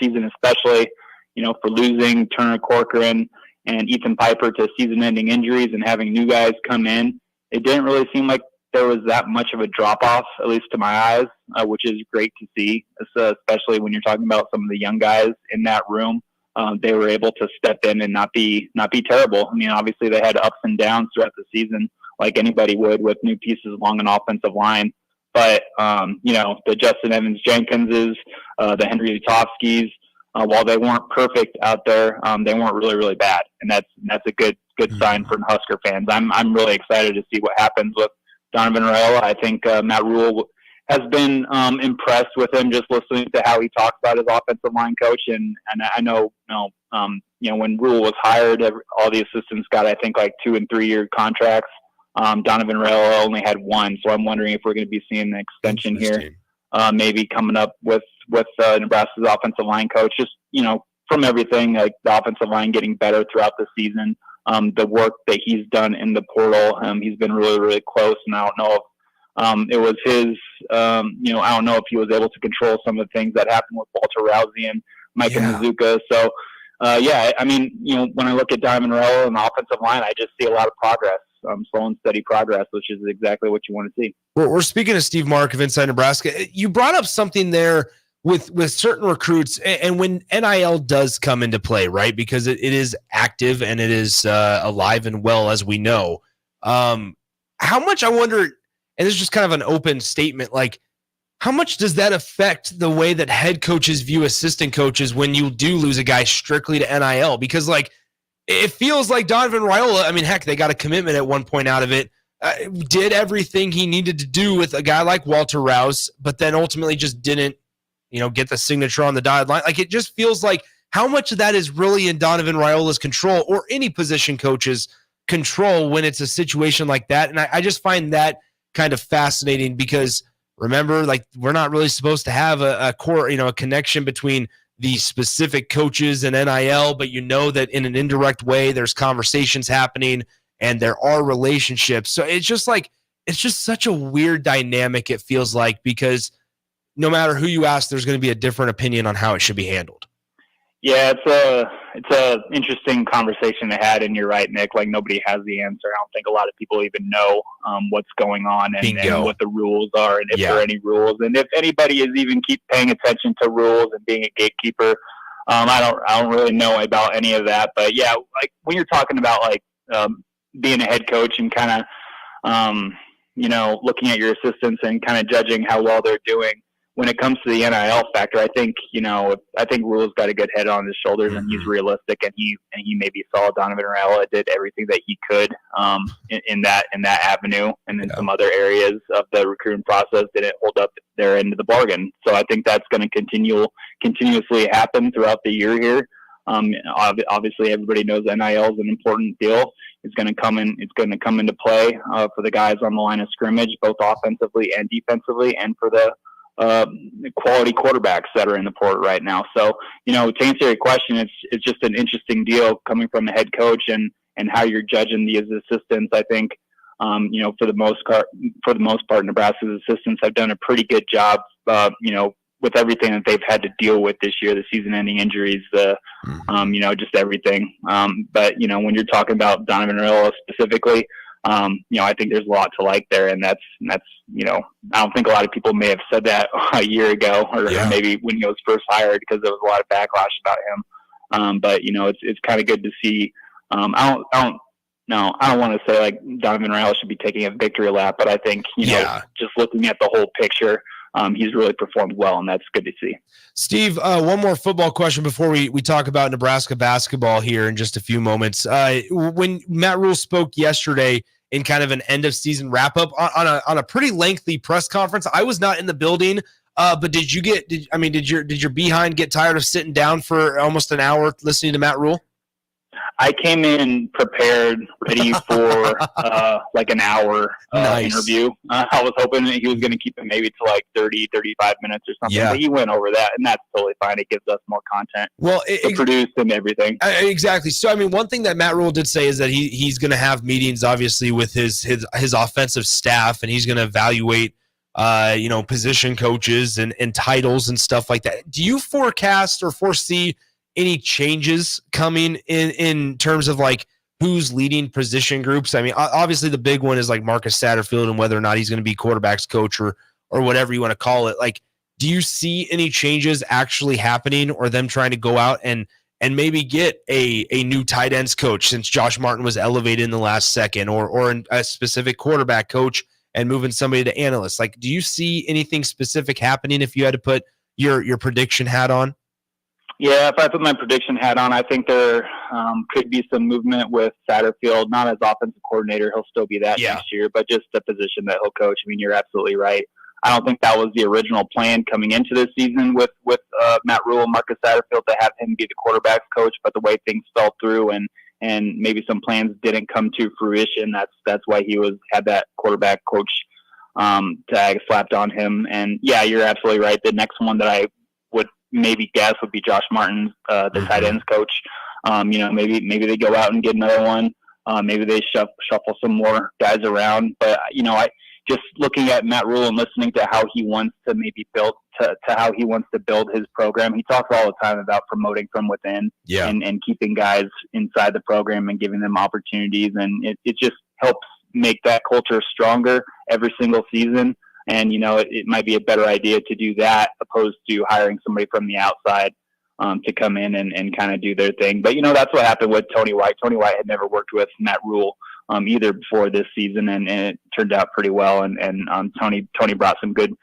season especially, for losing Turner Corcoran and Ethan Piper to season-ending injuries and having new guys come in, it didn't really seem like there was that much of a drop-off, at least to my eyes, which is great to see, especially when you're talking about some of the young guys in that room. They were able to step in and not be terrible. Obviously they had ups and downs throughout the season, like anybody would with new pieces along an offensive line. But the Justin Evans Jenkinses, the Henry Lutovskis, while they weren't perfect out there, they weren't really, really bad, and that's a good sign for Husker fans. I'm really excited to see what happens with Donovan Raiola. I think Matt Rule has been impressed with him just listening to how he talks about his offensive line coach. And I know, when Rule was hired, all the assistants got, I think, like 2 and 3 year contracts. Donovan Raiola only had 1. So I'm wondering if we're going to be seeing an extension here, maybe coming up with Nebraska's offensive line coach, just, from everything, like the offensive line getting better throughout the season. The work that he's done in the portal, he's been really, really close. And I don't know if it was his, I don't know if he was able to control some of the things that happened with Walter Rousey and Micah Mazuka. So, when I look at Donovan Raiola and the offensive line, I just see a lot of progress, slow and steady progress, which is exactly what you want to see. We're speaking to Steve Mark of Inside Nebraska. You brought up something there with certain recruits, and when NIL does come into play, right? Because it is active and it is alive and well, as we know. How much, I wonder, and this is just kind of an open statement, like how much does that affect the way that head coaches view assistant coaches when you do lose a guy strictly to NIL? Because it feels like Donovan Raiola, heck, they got a commitment at one point out of it, did everything he needed to do with a guy like Walter Rouse, but then ultimately just didn't, get the signature on the dotted line. Like, it just feels like how much of that is really in Donovan Raiola's control or any position coach's control when it's a situation like that. And I just find that kind of fascinating because remember, we're not really supposed to have a core, a connection between the specific coaches and NIL, but that in an indirect way, there's conversations happening and there are relationships. So it's just such a weird dynamic. It feels like, because no matter who you ask, there's going to be a different opinion on how it should be handled. Yeah, it's a interesting conversation to have, and you're right, Nick. Like, nobody has the answer. I don't think a lot of people even know what's going on and what the rules are, and if there are any rules, and if anybody is even keep paying attention to rules and being a gatekeeper. I don't really know about any of that, but yeah, like when you're talking about like being a head coach and kind of looking at your assistants and kind of judging how well they're doing. When it comes to the NIL factor, I think Rule's got a good head on his shoulders, and he's realistic, and he maybe saw Donovan Rella did everything that he could in that avenue, and then some other areas of the recruiting process didn't hold up their end of the bargain. So I think that's going to continuously happen throughout the year here. Obviously, everybody knows NIL is an important deal. It's going to come into play for the guys on the line of scrimmage, both offensively and defensively, and for the quality quarterbacks that are in the port right now. So, to answer your question, it's just an interesting deal coming from the head coach and how you're judging these assistants. I think, for the most part, Nebraska's assistants have done a pretty good job, with everything that they've had to deal with this year, the season-ending injuries, just everything. But when you're talking about Donovan Rella specifically, I think there's a lot to like there, and that's I don't think a lot of people may have said that a year ago, or maybe when he was first hired, because there was a lot of backlash about him. But it's kind of good to see. I don't want to say like Donovan Rella should be taking a victory lap, but I think just looking at the whole picture, he's really performed well, and that's good to see. Steve, one more football question before we talk about Nebraska basketball here in just a few moments. When Matt Rule spoke yesterday in kind of an end of season wrap up on a pretty lengthy press conference, I was not in the building, but did your behind get tired of sitting down for almost an hour listening to Matt Rule? I came in prepared, ready for like an hour interview. I was hoping that he was going to keep it maybe to like 30, 35 minutes or something. But he went over that, and that's totally fine. It gives us more content to produce and everything. Exactly. So, one thing that Matt Rule did say is that he's going to have meetings, obviously, with his offensive staff, and he's going to evaluate position coaches and titles and stuff like that. Do you forecast or foresee any changes coming in terms of like who's leading position groups? Obviously the big one is like Marcus Satterfield and whether or not he's going to be quarterback's coach or whatever you want to call it. Like, do you see any changes actually happening, or them trying to go out and maybe get a new tight ends coach, since Josh Martin was elevated in the last second, or a specific quarterback coach and moving somebody to analyst? Like, do you see anything specific happening if you had to put your prediction hat on? Yeah, if I put my prediction hat on, I think there could be some movement with Satterfield, not as offensive coordinator. He'll still be that next year, but just the position that he'll coach. You're absolutely right. I don't think that was the original plan coming into this season with Matt Rule and Marcus Satterfield, to have him be the quarterback's coach, but the way things fell through and maybe some plans didn't come to fruition, that's why he had that quarterback coach tag slapped on him. And yeah, you're absolutely right. The next one that I would maybe guess would be Josh Martin, the tight ends coach. Maybe they go out and get another one. Maybe they shuffle some more guys around. But I just looking at Matt Rule and listening to how he wants to maybe build to how he wants to build his program. He talks all the time about promoting from within, and keeping guys inside the program and giving them opportunities. And it just helps make that culture stronger every single season. And, it might be a better idea to do that opposed to hiring somebody from the outside to come in and kind of do their thing. But, that's what happened with Tony White. Tony White had never worked with Matt Rule either before this season, and it turned out pretty well. And Tony brought some good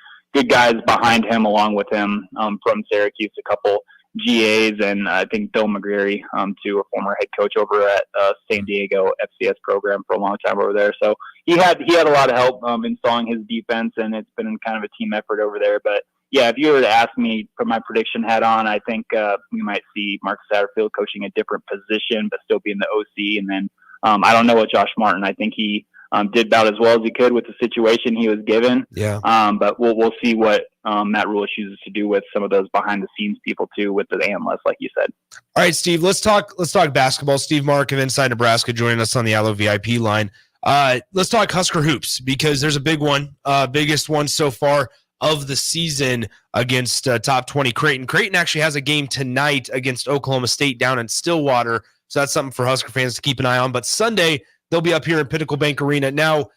guys behind him, along with him from Syracuse, a couple GAs, and I think Bill McGreary, to a former head coach over at San Diego FCS program for a long time over there. So he had a lot of help installing his defense, and it's been kind of a team effort over there. But yeah, if you were to ask me, put my prediction hat on, I think we might see Marcus Satterfield coaching a different position, but still being the OC. And then I don't know what Josh Martin. I think he did about as well as he could with the situation he was given. But we'll see what Matt Rule chooses to do with some of those behind the scenes people too, with the analysts, like you said. All right, Steve, let's talk basketball. Steve Mark of Inside Nebraska joining us on the Allo VIP line. Let's talk Husker hoops, because there's a big one, biggest one so far of the season against top 20 Creighton. Creighton actually has a game tonight against Oklahoma State down in Stillwater, so that's something for Husker fans to keep an eye on. But Sunday, they'll be up here in Pinnacle Bank Arena. Now,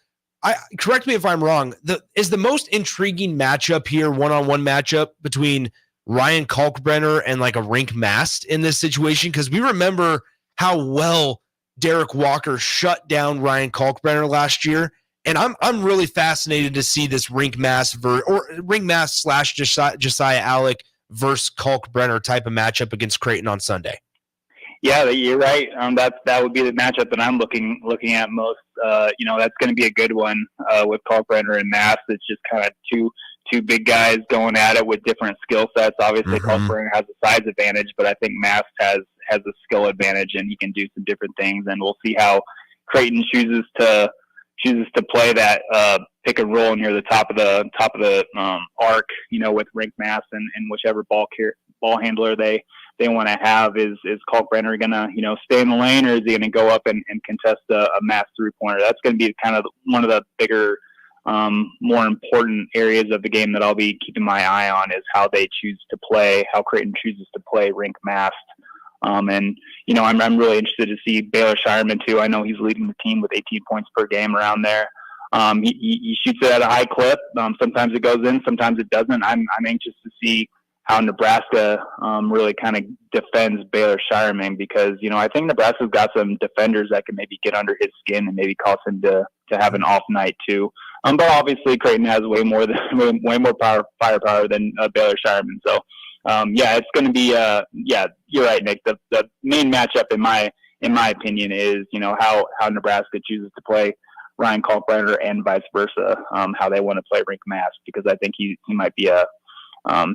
correct me if I'm wrong, is the most intriguing matchup here, one-on-one matchup between Ryan Kalkbrenner and like a Rink Mast in this situation? Because we remember how well Derek Walker shut down Ryan Kalkbrenner last year. And I'm really fascinated to see this Rink Mast / Josiah Alec versus Kalkbrenner type of matchup against Creighton on Sunday. Yeah, you're right. That would be the matchup that I'm looking at most. That's going to be a good one with Kalkbrenner and Mast. It's just kind of two big guys going at it with different skill sets. Obviously, Kalkbrenner has a size advantage, but I think Mast has a skill advantage, and he can do some different things. And we'll see how Creighton chooses to play that pick and roll near the top of the arc. With Rink Mast and whichever ball handler they want to have. Is Kalkbrenner going to stay in the lane, or is he going to go up and contest a Mast 3-pointer? That's going to be kind of one of the bigger, more important areas of the game that I'll be keeping my eye on, is how they choose to play, how Creighton chooses to play Rink Mast. I'm really interested to see Baylor Shireman too. I know he's leading the team with 18 points per game around there. He shoots it at a high clip. Sometimes it goes in, sometimes it doesn't. I'm anxious to see how Nebraska really kind of defends Baylor Shireman, because I think Nebraska's got some defenders that can maybe get under his skin and maybe cause him to have an off night too. But obviously Creighton has way more firepower than Baylor Shireman. So it's going to be you're right, Nick. The main matchup in my opinion is how Nebraska chooses to play Ryan Kalkbrenner and vice versa, how they want to play Rink Mast, because I think he might be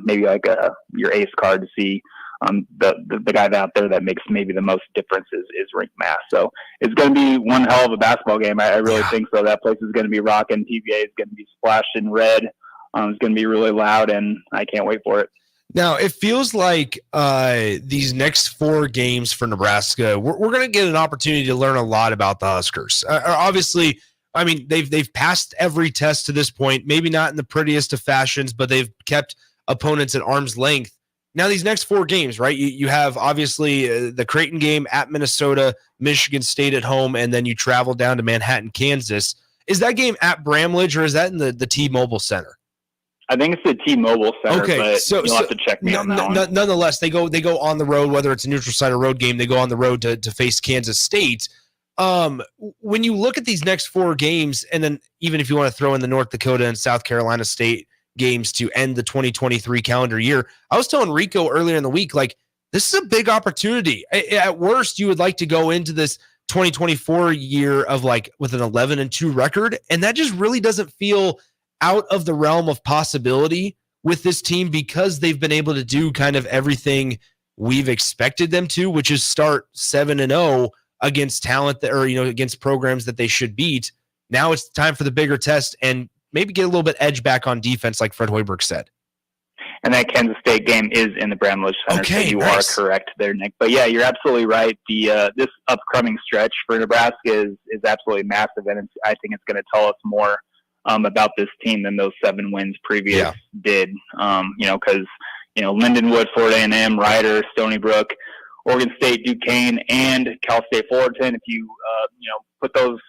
maybe like your ace card to see. The guy out there that makes maybe the most difference is Rink Mast. So it's going to be one hell of a basketball game. I really think so. That place is going to be rocking. PVA is going to be splashed in red. It's going to be really loud, and I can't wait for it. Now, it feels like these next 4 games for Nebraska, we're going to get an opportunity to learn a lot about the Huskers. Obviously, I mean, they've passed every test to this point, maybe not in the prettiest of fashions, but they've kept opponents at arm's length. Now, these next 4 games, right? You have, obviously, the Creighton game at Minnesota, Michigan State at home, and then you travel down to Manhattan, Kansas. Is that game at Bramlage, or is that in the T-Mobile Center? I think it's the T-Mobile Center, okay, but so you'll have to check me on that one. Nonetheless, they go on the road, whether it's a neutral site or road game, they go on the road to face Kansas State. When you look at these next 4 games, and then even if you want to throw in the North Dakota and South Carolina State games to end the 2023 calendar year, I was telling Rico earlier in the week, like, this is a big opportunity. At worst, you would like to go into this 2024 year of like with an 11-2 record, and that just really doesn't feel out of the realm of possibility with this team, because they've been able to do kind of everything we've expected them to, which is start 7-0 against talent that, or against programs that they should beat. Now it's time for the bigger test and maybe get a little bit edge back on defense, like Fred Hoiberg said. And that Kansas State game is in the Bramlage Center, so you are correct there, Nick. But yeah, you're absolutely right. This upcoming stretch for Nebraska is absolutely massive, and I think it's going to tell us more about this team than those 7 wins previous did. Because Lindenwood, Florida A&M, Rider, Stony Brook, Oregon State, Duquesne, and Cal State Fullerton. If you put those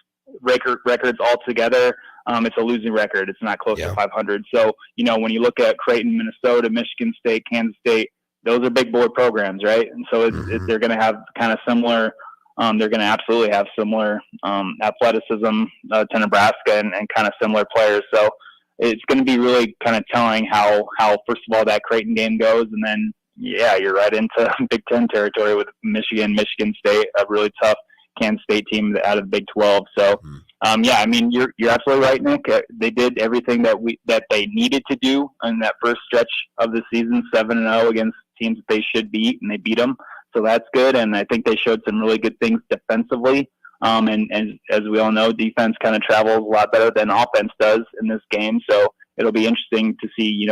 records all together, it's a losing record. It's not close to 500. So when you look at Creighton, Minnesota, Michigan State, Kansas State, those are big board programs, right? And so they're going to have kind of similar. They're going to absolutely have similar athleticism to Nebraska and kind of similar players. So it's going to be really kind of telling how first of all that Creighton game goes, and then you're right into Big Ten territory with Michigan State, a really tough Kansas State team out of the Big 12. So I mean you're absolutely right, Nick. They did everything that they needed to do in that first stretch of the season, 7-0 against teams that they should beat, and they beat them. So that's good, and I think they showed some really good things defensively. And as we all know, defense kind of travels a lot better than offense does in this game. So it'll be interesting to see,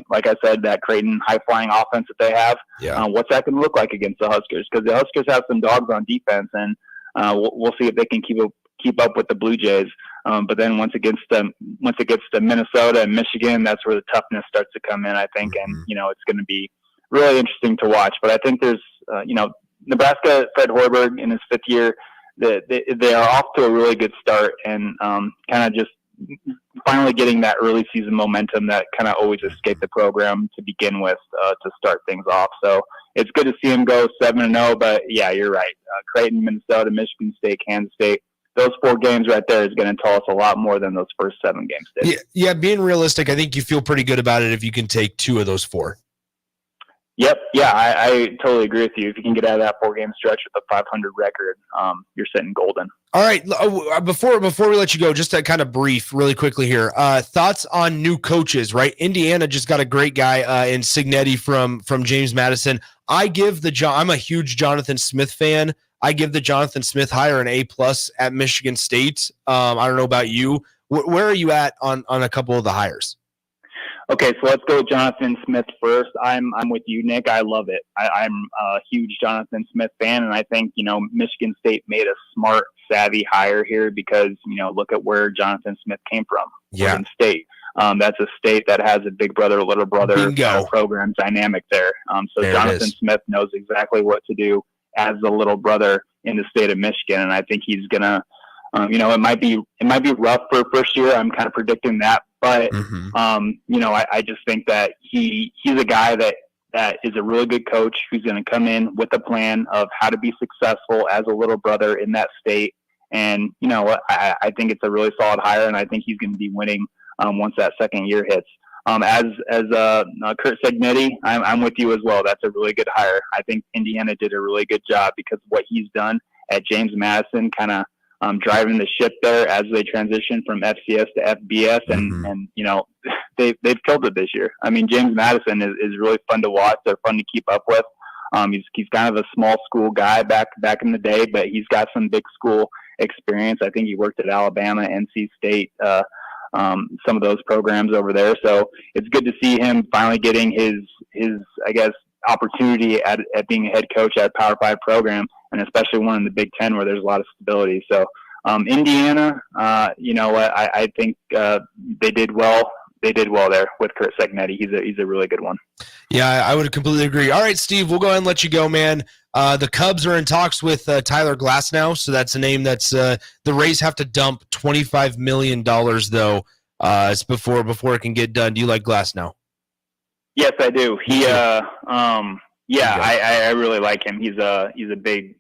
like I said, that Creighton high-flying offense that they have. What's that going to look like against the Huskers? Because the Huskers have some dogs on defense, and we'll see if they can keep up with the Blue Jays. But then once it gets to Minnesota and Michigan, that's where the toughness starts to come in, I think. And, it's going to be really interesting to watch. But I think there's, Nebraska, Fred Hoiberg in his 5th year, they are off to a really good start and kind of just finally getting that early season momentum that kind of always escaped the program to begin with to start things off. So it's good to see him go 7-0. But, yeah, you're right. Creighton, Minnesota, Michigan State, Kansas State. Those 4 games right there is going to tell us a lot more than those first 7 games did. Yeah, being realistic, I think you feel pretty good about it if you can take 2 of those 4. Yep. Yeah, I totally agree with you. If you can get out of that 4-game stretch with a 500 record, you're sitting golden. All right. Before we let you go, just to kind of brief really quickly here, thoughts on new coaches, right? Indiana just got a great guy in Signetti from James Madison. I'm a huge Jonathan Smith fan. I give the Jonathan Smith hire an A+ at Michigan State. I don't know about you. Where are you at on a couple of the hires? Okay, so let's go Jonathan Smith first. I'm with you, Nick. I love it. I'm a huge Jonathan Smith fan, and I think, Michigan State made a smart, savvy hire here because, look at where Jonathan Smith came from. Yeah. Michigan State. That's a state that has a big brother, little brother program dynamic there. So there Jonathan Smith knows exactly what to do as the little brother in the state of Michigan, and I think he's gonna, it might be rough for first year. I'm kind of predicting that, but I just think that he's a guy that is a really good coach who's going to come in with a plan of how to be successful as a little brother in that state, and I think it's a really solid hire, and I think he's going to be winning once that second year hits. As Kurt Segnetti, I'm with you as well. That's a really good hire. I think Indiana did a really good job because what he's done at James Madison, kind of driving the ship there as they transition from FCS to FBS, and they've killed it this year. I mean, James Madison is really fun to watch. They're fun to keep up with. He's kind of a small school guy back in the day, but he's got some big school experience. I think he worked at Alabama, NC State, some of those programs over there. So it's good to see him finally getting his I guess opportunity at being a head coach at a Power 5 program, and especially one in the Big Ten where there's a lot of stability. So Indiana, I think they did well. They did well there with Kurt Segnetti. He's a really good one. Yeah, I would completely agree. All right, Steve, we'll go ahead and let you go, man. The Cubs are in talks with Tyler Glasnow, so that's a name that's the Rays have to dump $25 million, though, before it can get done. Do you like Glasnow? Yes, I do. He, I really like him. He's a big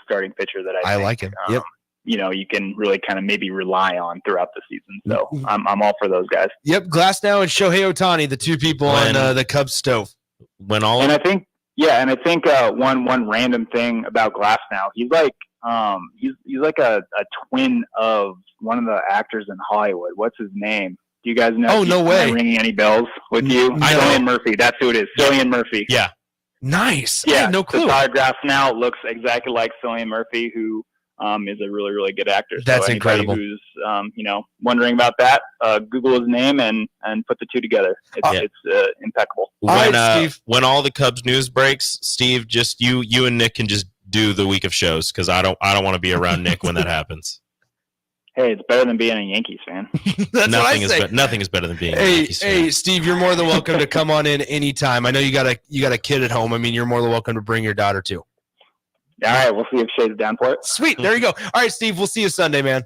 starting pitcher that I think, like him. Yep. You can really kind of maybe rely on throughout the season. So I'm all for those guys. Yep, Glasnow and Shohei Ohtani, the 2 people on the Cubs stove. I think one random thing about Glasnow, he's like he's like a twin of one of the actors in Hollywood. What's his name? Do you guys know? Oh, no way. Ringing any bells with you? Cillian Murphy. That's who it is. Cillian Murphy. Yeah. Nice. Yeah. No clue. So Tyler Glasnow looks exactly like Cillian Murphy, who is a really, really good actor. That's so incredible. Who's wondering about that, Google his name and put the 2 together. It's impeccable. When all the Cubs news breaks, Steve, just you and Nick can just do the week of shows because I don't want to be around Nick when that happens. Hey, it's better than being a Yankees fan. Nothing is better than being a Yankees fan. Hey, Steve, you're more than welcome to come on in anytime. I know you got a kid at home. I mean, you're more than welcome to bring your daughter too. All right, we'll see if Shay's down for it. Sweet, there you go. All right, Steve, we'll see you Sunday, man.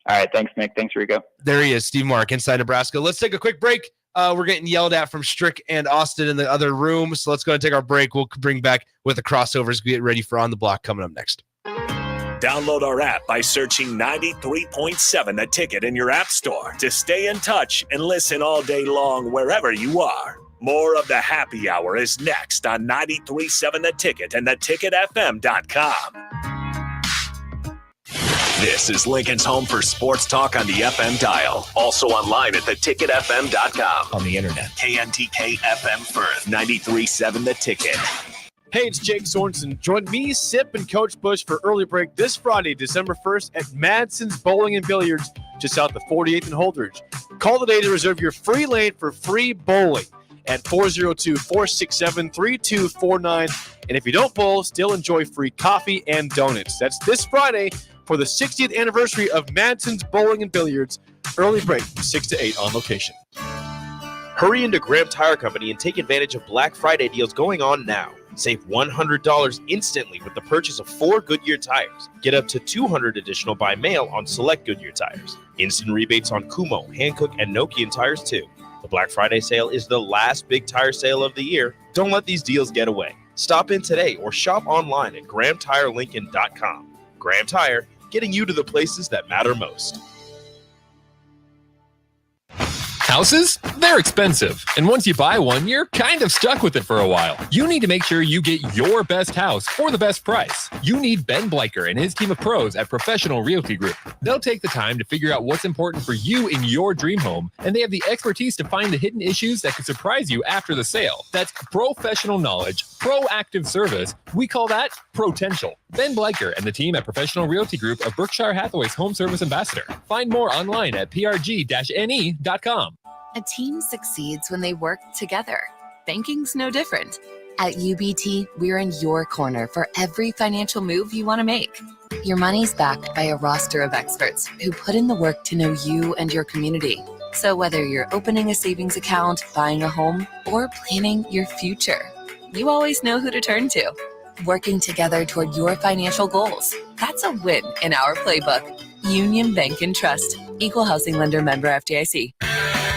All right, thanks, Nick. Thanks, Rico. There he is, Steve Mark, Inside Nebraska. Let's take a quick break. We're getting yelled at from Strick and Austin in the other room, so let's go and take our break. We'll bring back with the crossovers. Get ready for On the Block coming up next. Download our app by searching 93.7 The Ticket in your app store to stay in touch and listen all day long wherever you are. More of the happy hour is next on 93.7 The Ticket and theticketfm.com. This is Lincoln's home for sports talk on the FM dial. Also online at theticketfm.com. On the internet. KNTK FM Firth, 93.7 The Ticket. Hey, it's Jake Sorensen. Join me, Sip, and Coach Bush for Early Break this Friday, December 1st at Madsen's Bowling and Billiards, just south of 48th and Holdridge. Call today to reserve your free lane for free bowling at 402-467-3249. And if you don't bowl, still enjoy free coffee and donuts. That's this Friday, for the 60th anniversary of Madsen's Bowling and Billiards. Early break from 6 to 8 on location. Hurry into Graham Tire Company and take advantage of Black Friday deals going on now. Save $100 instantly with the purchase of 4 Goodyear tires. Get up to $200 additional by mail on select Goodyear tires. Instant rebates on Kumho, Hankook, and Nokian tires too. The Black Friday sale is the last big tire sale of the year. Don't let these deals get away. Stop in today or shop online at GrahamTireLincoln.com. Graham Tire, getting you to the places that matter most. Houses? They're expensive. And once you buy one, you're kind of stuck with it for a while. You need to make sure you get your best house for the best price. You need Ben Bleicher and his team of pros at Professional Realty Group. They'll take the time to figure out what's important for you in your dream home, and they have the expertise to find the hidden issues that could surprise you after the sale. That's professional knowledge, proactive service. We call that potential. Ben Bleicher and the team at Professional Realty Group of Berkshire Hathaway's Home Service Ambassador. Find more online at prg-ne.com. A team succeeds when they work together. Banking's no different. At UBT, we're in your corner for every financial move you want to make. Your money's backed by a roster of experts who put in the work to know you and your community. So whether you're opening a savings account, buying a home, or planning your future, you always know who to turn to. Working together toward your financial goals. That's a win in our playbook. Union Bank and Trust. Equal housing lender, member FDIC.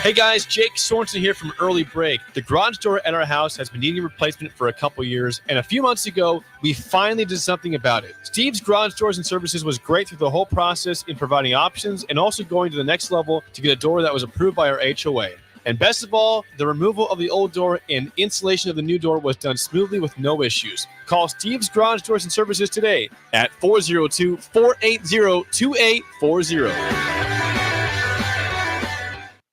Hey guys, Jake Sorensen here from Early Break. The garage door at our house has been needing replacement for a couple years, and a few months ago, we finally did something about it. Steve's Garage Doors and Services was great through the whole process in providing options and also going to the next level to get a door that was approved by our HOA. And best of all, the removal of the old door and installation of the new door was done smoothly with no issues. Call Steve's Garage Doors and Services today at 402-480-2840.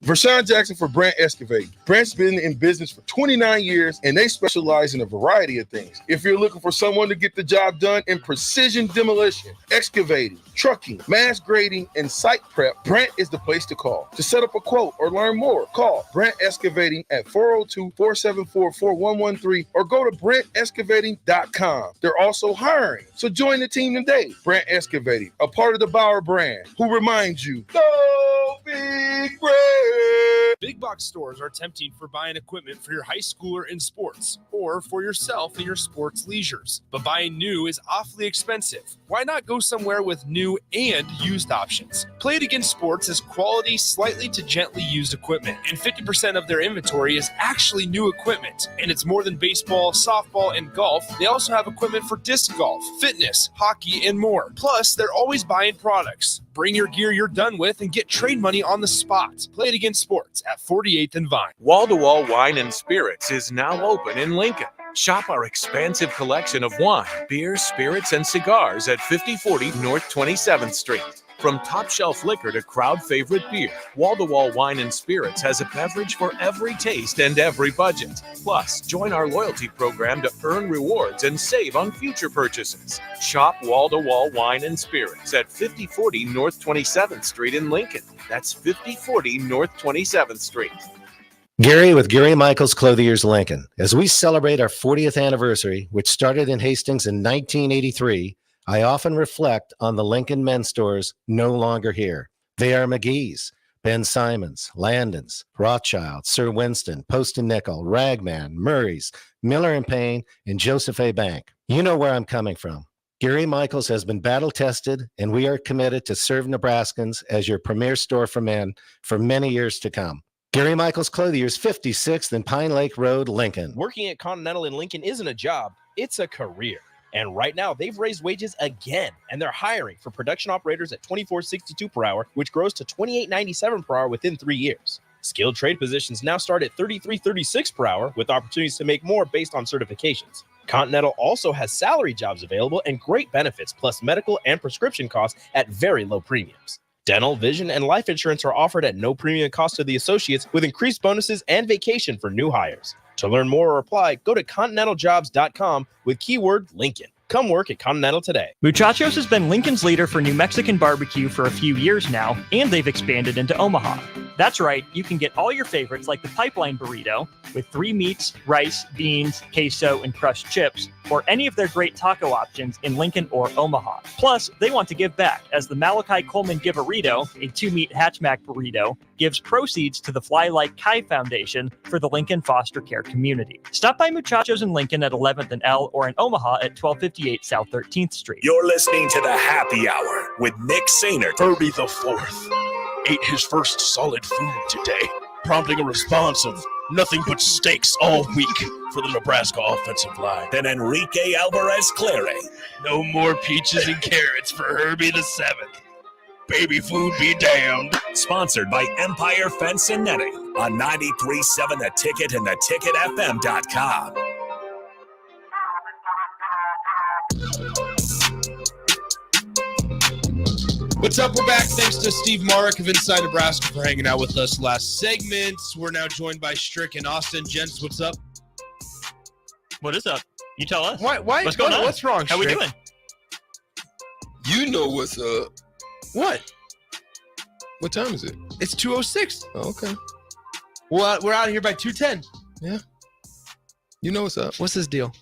Vershawn Jackson for Brandt Excavating. Brandt's been in business for 29 years, and they specialize in a variety of things. If you're looking for someone to get the job done in precision demolition, excavating, trucking, mass grading, and site prep, Brandt is the place to call. To set up a quote or learn more, call Brandt Excavating at 402-474-4113 or go to BrandtExcavating.com. They're also hiring, so join the team today. Brandt Excavating, a part of the Bauer brand, who reminds you, go Big Brand! Big box stores are tempting for buying equipment for your high schooler in sports or for yourself in your sports leisures. But buying new is awfully expensive. Why not go somewhere with new and used options? Play It Again Sports has quality, slightly to gently used equipment, and 50% of their inventory is actually new equipment. And it's more than baseball, softball, and golf. They also have equipment for disc golf, fitness, hockey, and more. Plus, they're always buying products. Bring your gear you're done with and get trade money on the spot. Play It Again Sports at 48th and Vine. Wall-to-Wall Wine and Spirits is now open in Lincoln. Shop our expansive collection of wine, beer, spirits, and cigars at 5040 North 27th Street. From top shelf liquor to crowd favorite beer, Wall-to-Wall Wine and Spirits has a beverage for every taste and every budget. Plus, join our loyalty program to earn rewards and save on future purchases. Shop Wall-to-Wall Wine and Spirits at 5040 North 27th Street in Lincoln. That's 5040 North 27th Street. Gary with Gary Michaels Clothiers Lincoln. As we celebrate our 40th anniversary, which started in Hastings in 1983, I often reflect on the Lincoln men's stores no longer here. They are McGee's, Ben Simons, Landon's, Rothschild, Sir Winston, Post and Nickel, Ragman, Murray's, Miller and Payne, and Joseph A. Bank. You know where I'm coming from. Gary Michaels has been battle tested, and we are committed to serve Nebraskans as your premier store for men for many years to come. Gary Michaels Clothiers, 56th and Pine Lake Road, Lincoln. Working at Continental in Lincoln isn't a job, it's a career. And right now, they've raised wages again, and they're hiring for production operators at $24.62 per hour, which grows to $28.97 per hour within 3 years. Skilled trade positions now start at $33.36 per hour, with opportunities to make more based on certifications. Continental also has salary jobs available and great benefits, plus medical and prescription costs at very low premiums. Dental, vision, and life insurance are offered at no premium cost to the associates, with increased bonuses and vacation for new hires. To learn more or apply, go to continentaljobs.com with keyword Lincoln. Come work at Continental today. Muchachos has been Lincoln's leader for New Mexican barbecue for a few years now, and they've expanded into Omaha. That's right, you can get all your favorites like the pipeline burrito with 3 meats, rice, beans, queso, and crushed chips, or any of their great taco options in Lincoln or Omaha. Plus, they want to give back, as the Malachi Coleman Give-A-Rito, a 2-meat hatchback burrito, gives proceeds to the Fly Like Kai Foundation for the Lincoln foster care community. Stop by Muchachos in Lincoln at 11th and L or in Omaha at 1258 South 13th Street. You're listening to the Happy Hour with Nick Sainer. Herbie the Fourth ate his first solid food today, prompting a response of nothing but steaks all week for the Nebraska offensive line. Then Enrique Alvarez Clary. No more peaches and carrots for Herbie the Seventh. Baby food be damned. Sponsored by Empire Fence and Netting on 93.7 The Ticket and theticketfm.com. What's up? We're back. Thanks to Steve Marek of Inside Nebraska for hanging out with us last segment. We're now joined by Strick and Austin. Gents, what's up? What is up? You tell us. Why? What's going on? What's wrong, How we Strick? doing? You know what's up. What? What time is it? It's 2:06. Oh, okay. Well, we're out here by 2:10. Yeah. You know what's up. What's his deal?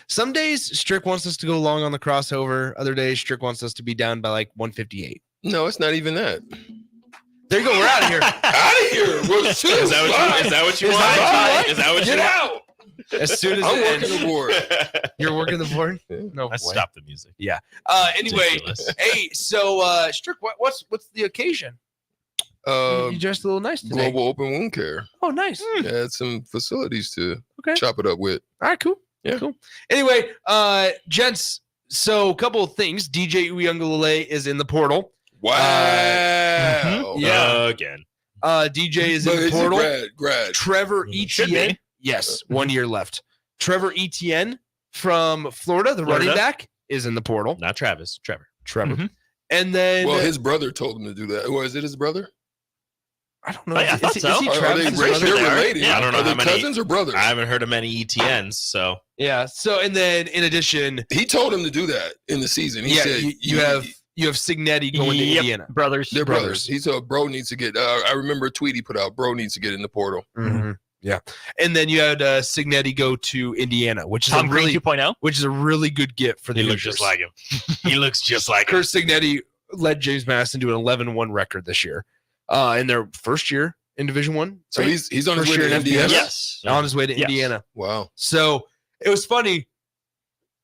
Some days Strick wants us to go long on the crossover. Other days Strick wants us to be down by like 158. No, it's not even that. There you go. We're out of here. Out of here. Is that what you want? Is that what you Get want? out. As soon as I'm it working ends. the board. You're working the board? No way. Stop the music. Yeah. Anyway, Ridiculous. hey, so Strick, what's the occasion? You dressed a little nice today. Global Open Wound Care. Oh, nice. Had some facilities to Okay. chop it up with. All right, cool. Yeah. Cool. Anyway, gents, so a couple of things. DJ Uyunglele is in the portal. Wow. Yeah. Again. DJ is But in the is he portal. grad? Trevor Should Etienne. be. Yes, 1 year left. Trevor Etienne from Florida, the running back, is in the portal. Not Travis. Trevor. Trevor. And then Well, his brother told him to do that. Or is it his brother? I don't know. I thought so. Is he Are they Travis's brother? they're related? Yeah, I don't know Are they how many- cousins or brothers? I haven't heard of many ETNs, so Yeah. So and then in addition, He told him to do that in the season. He yeah, said you have Signetti going to Yep, Indiana. brothers. they're brothers. He said bro needs to get. I remember a tweet he put out. Bro needs to get in the portal. Mhm. Yeah. And then you had Signetti go to Indiana, which is Tom a Green really 2.0. which is a really good get for the he looks Hoosiers. just like him. He looks just like him. Kurt Signetti led James Madison to an 11-1 record this year, in their first year in Division One. So right? he's on his First way year to in FBS? Indiana. Yes. On his way to Yes. Indiana. Wow. So it was funny.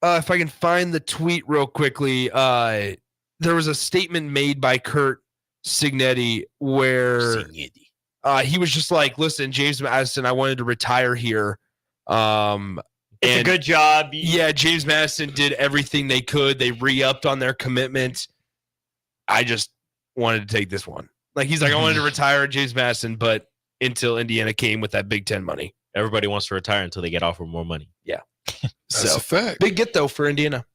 If I can find the tweet real quickly, there was a statement made by Kurt Signetti where he was just like, "Listen, James Madison, I wanted to retire here. It's a good job. Yeah, James Madison did everything they could. They re-upped on their commitment. I just wanted to take this one. Like he's like, I wanted to retire at James Madison, but until Indiana came with that Big Ten money. Everybody wants to retire until they get offered more money. Yeah. That's a fact. Big get though for Indiana.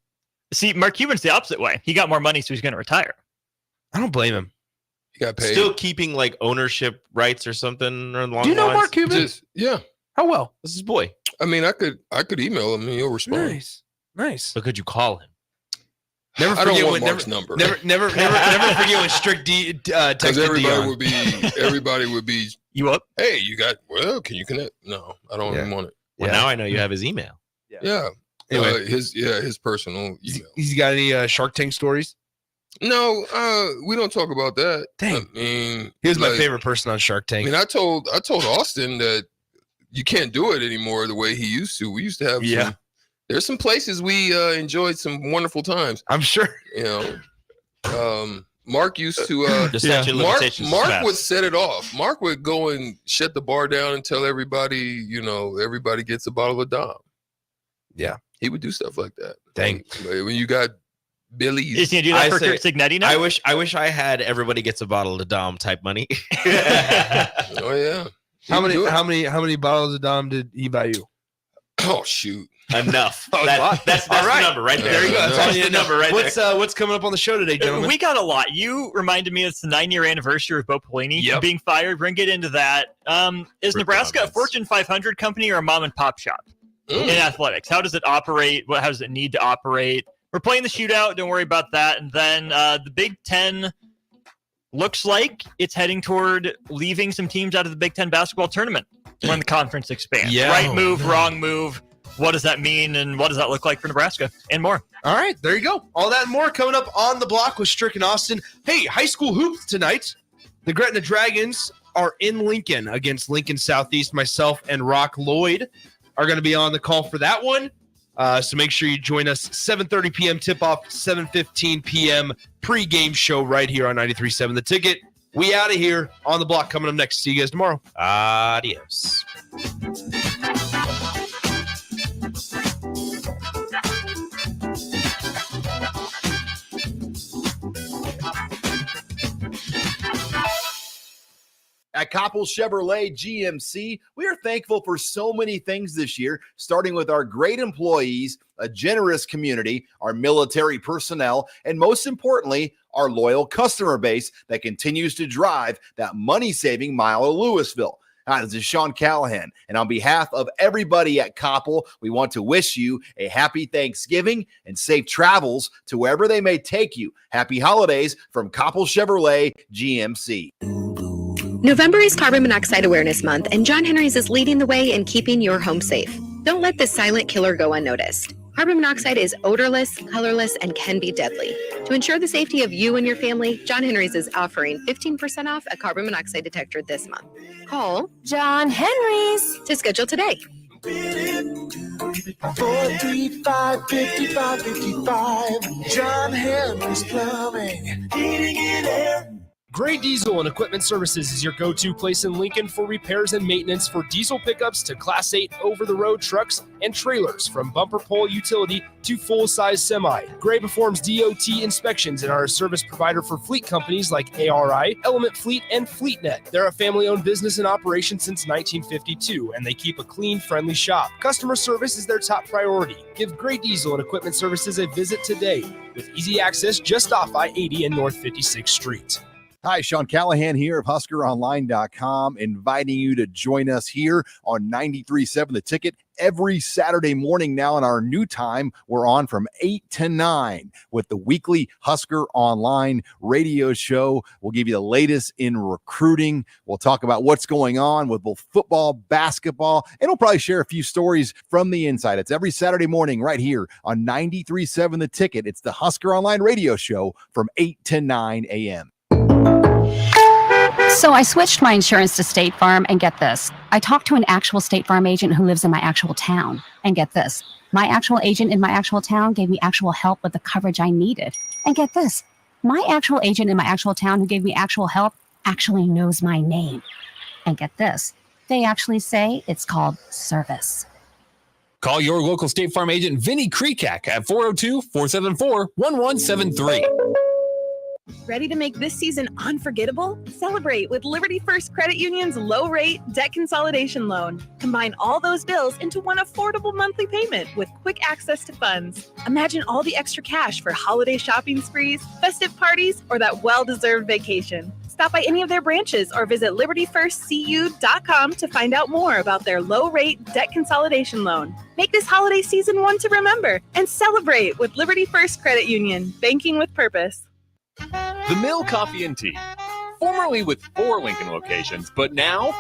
See, Mark Cuban's the opposite way. He got more money, so he's going to retire. I don't blame him. He got paid. Still keeping like ownership rights or something along Do you know the lines. Mark Cuban? Just, yeah. How well? This is his boy. I mean, I could email him and he'll respond. Nice. But could you call him? Never I don't forget want when Mark's number. never forget when Strict D Because texted Dion. everybody would be. You up? Hey, you got? Well, can you connect? No, I don't even want it. Well, now I know you have his email. Yeah. Anyway. His personal email. He's got any Shark Tank stories? No, we don't talk about that. Dang. I mean, He was my like, favorite person on Shark I Tank. mean, I told Austin that you can't do it anymore the way he used to. We used to have some, there's some places we enjoyed some wonderful times. I'm sure. You know, Mark used to The statute of limitations is Mark fast. would set it off. Mark would go and shut the bar down and tell everybody, you know, everybody gets a bottle of Dom. Yeah. He would do stuff like that. Dang. When you got Billy's. Is he going to do that for Kurt Signetti now? I wish I had everybody gets a bottle of Dom type money. Oh yeah. How many bottles of Dom did he buy you? Oh shoot. Enough. Oh, That's all right. the number right there. There you go. That's the number right there. What's coming up on the show today, gentlemen? We got a lot. You reminded me it's the 9-year anniversary of Bo Pelini Yep. being fired. We're going to get into that. Is Nebraska a Fortune 500 company or a mom and pop shop in athletics? How does it operate? How does it need to operate? We're playing the shootout. Don't worry about that. And then the Big Ten looks like it's heading toward leaving some teams out of the Big Ten basketball tournament when the conference expands. Yeah. Right move, wrong move. What does that mean, and what does that look like for Nebraska, and more? All right, there you go. All that and more coming up on the block with Strick and Austin. Hey, high school hoops tonight. The Gretna Dragons are in Lincoln against Lincoln Southeast. Myself and Rock Lloyd are going to be on the call for that one. So make sure you join us. 7:30 p.m. tip-off, 7:15 p.m. pre-game show right here on 93.7 The Ticket. We out of here. On the block coming up next. See you guys tomorrow. Adios. At Koppel Chevrolet GMC, we are thankful for so many things this year, starting with our great employees, a generous community, our military personnel, and most importantly, our loyal customer base that continues to drive that money-saving mile of Louisville. Hi, this is Sean Callahan, and on behalf of everybody at Koppel, we want to wish you a happy Thanksgiving and safe travels to wherever they may take you. Happy holidays from Koppel Chevrolet GMC. November is Carbon Monoxide Awareness Month, and John Henry's is leading the way in keeping your home safe. Don't let this silent killer go unnoticed. Carbon monoxide is odorless, colorless, and can be deadly. To ensure the safety of you and your family, John Henry's is offering 15% off a carbon monoxide detector this month. Call John Henry's to schedule today. 435-5555. John Henry's Plumbing, Heating and Air. Gray Diesel and Equipment Services is your go-to place in Lincoln for repairs and maintenance for diesel pickups to Class 8 over-the-road trucks and trailers, from bumper pole utility to full-size semi. Gray performs DOT inspections and are a service provider for fleet companies like ARI, Element Fleet, and FleetNet. They're a family-owned business in operation since 1952, and they keep a clean, friendly shop. Customer service is their top priority. Give Gray Diesel and Equipment Services a visit today with easy access just off I-80 and North 56th Street. Hi, Sean Callahan here of HuskerOnline.com, inviting you to join us here on 93.7 The Ticket every Saturday morning now in our new time. We're on from 8 to 9 with the weekly Husker Online radio show. We'll give you the latest in recruiting. We'll talk about what's going on with both football, basketball, and we'll probably share a few stories from the inside. It's every Saturday morning right here on 93.7 The Ticket. It's the Husker Online radio show from 8 to 9 a.m. So I switched my insurance to State Farm, and get this. I talked to an actual State Farm agent who lives in my actual town. And get this. My actual agent in my actual town gave me actual help with the coverage I needed. And get this. My actual agent in my actual town who gave me actual help actually knows my name. And get this. They actually say it's called service. Call your local State Farm agent, Vinny Kreekak, at 402-474-1173. Ready to make this season unforgettable? Celebrate with Liberty First Credit Union's low-rate debt consolidation loan. Combine all those bills into one affordable monthly payment with quick access to funds. Imagine all the extra cash for holiday shopping sprees, festive parties, or that well-deserved vacation. Stop by any of their branches or visit libertyfirstcu.com to find out more about their low-rate debt consolidation loan. Make this holiday season one to remember and celebrate with Liberty First Credit Union, banking with purpose. The Mill Coffee and Tea, formerly with 4 Lincoln locations, but now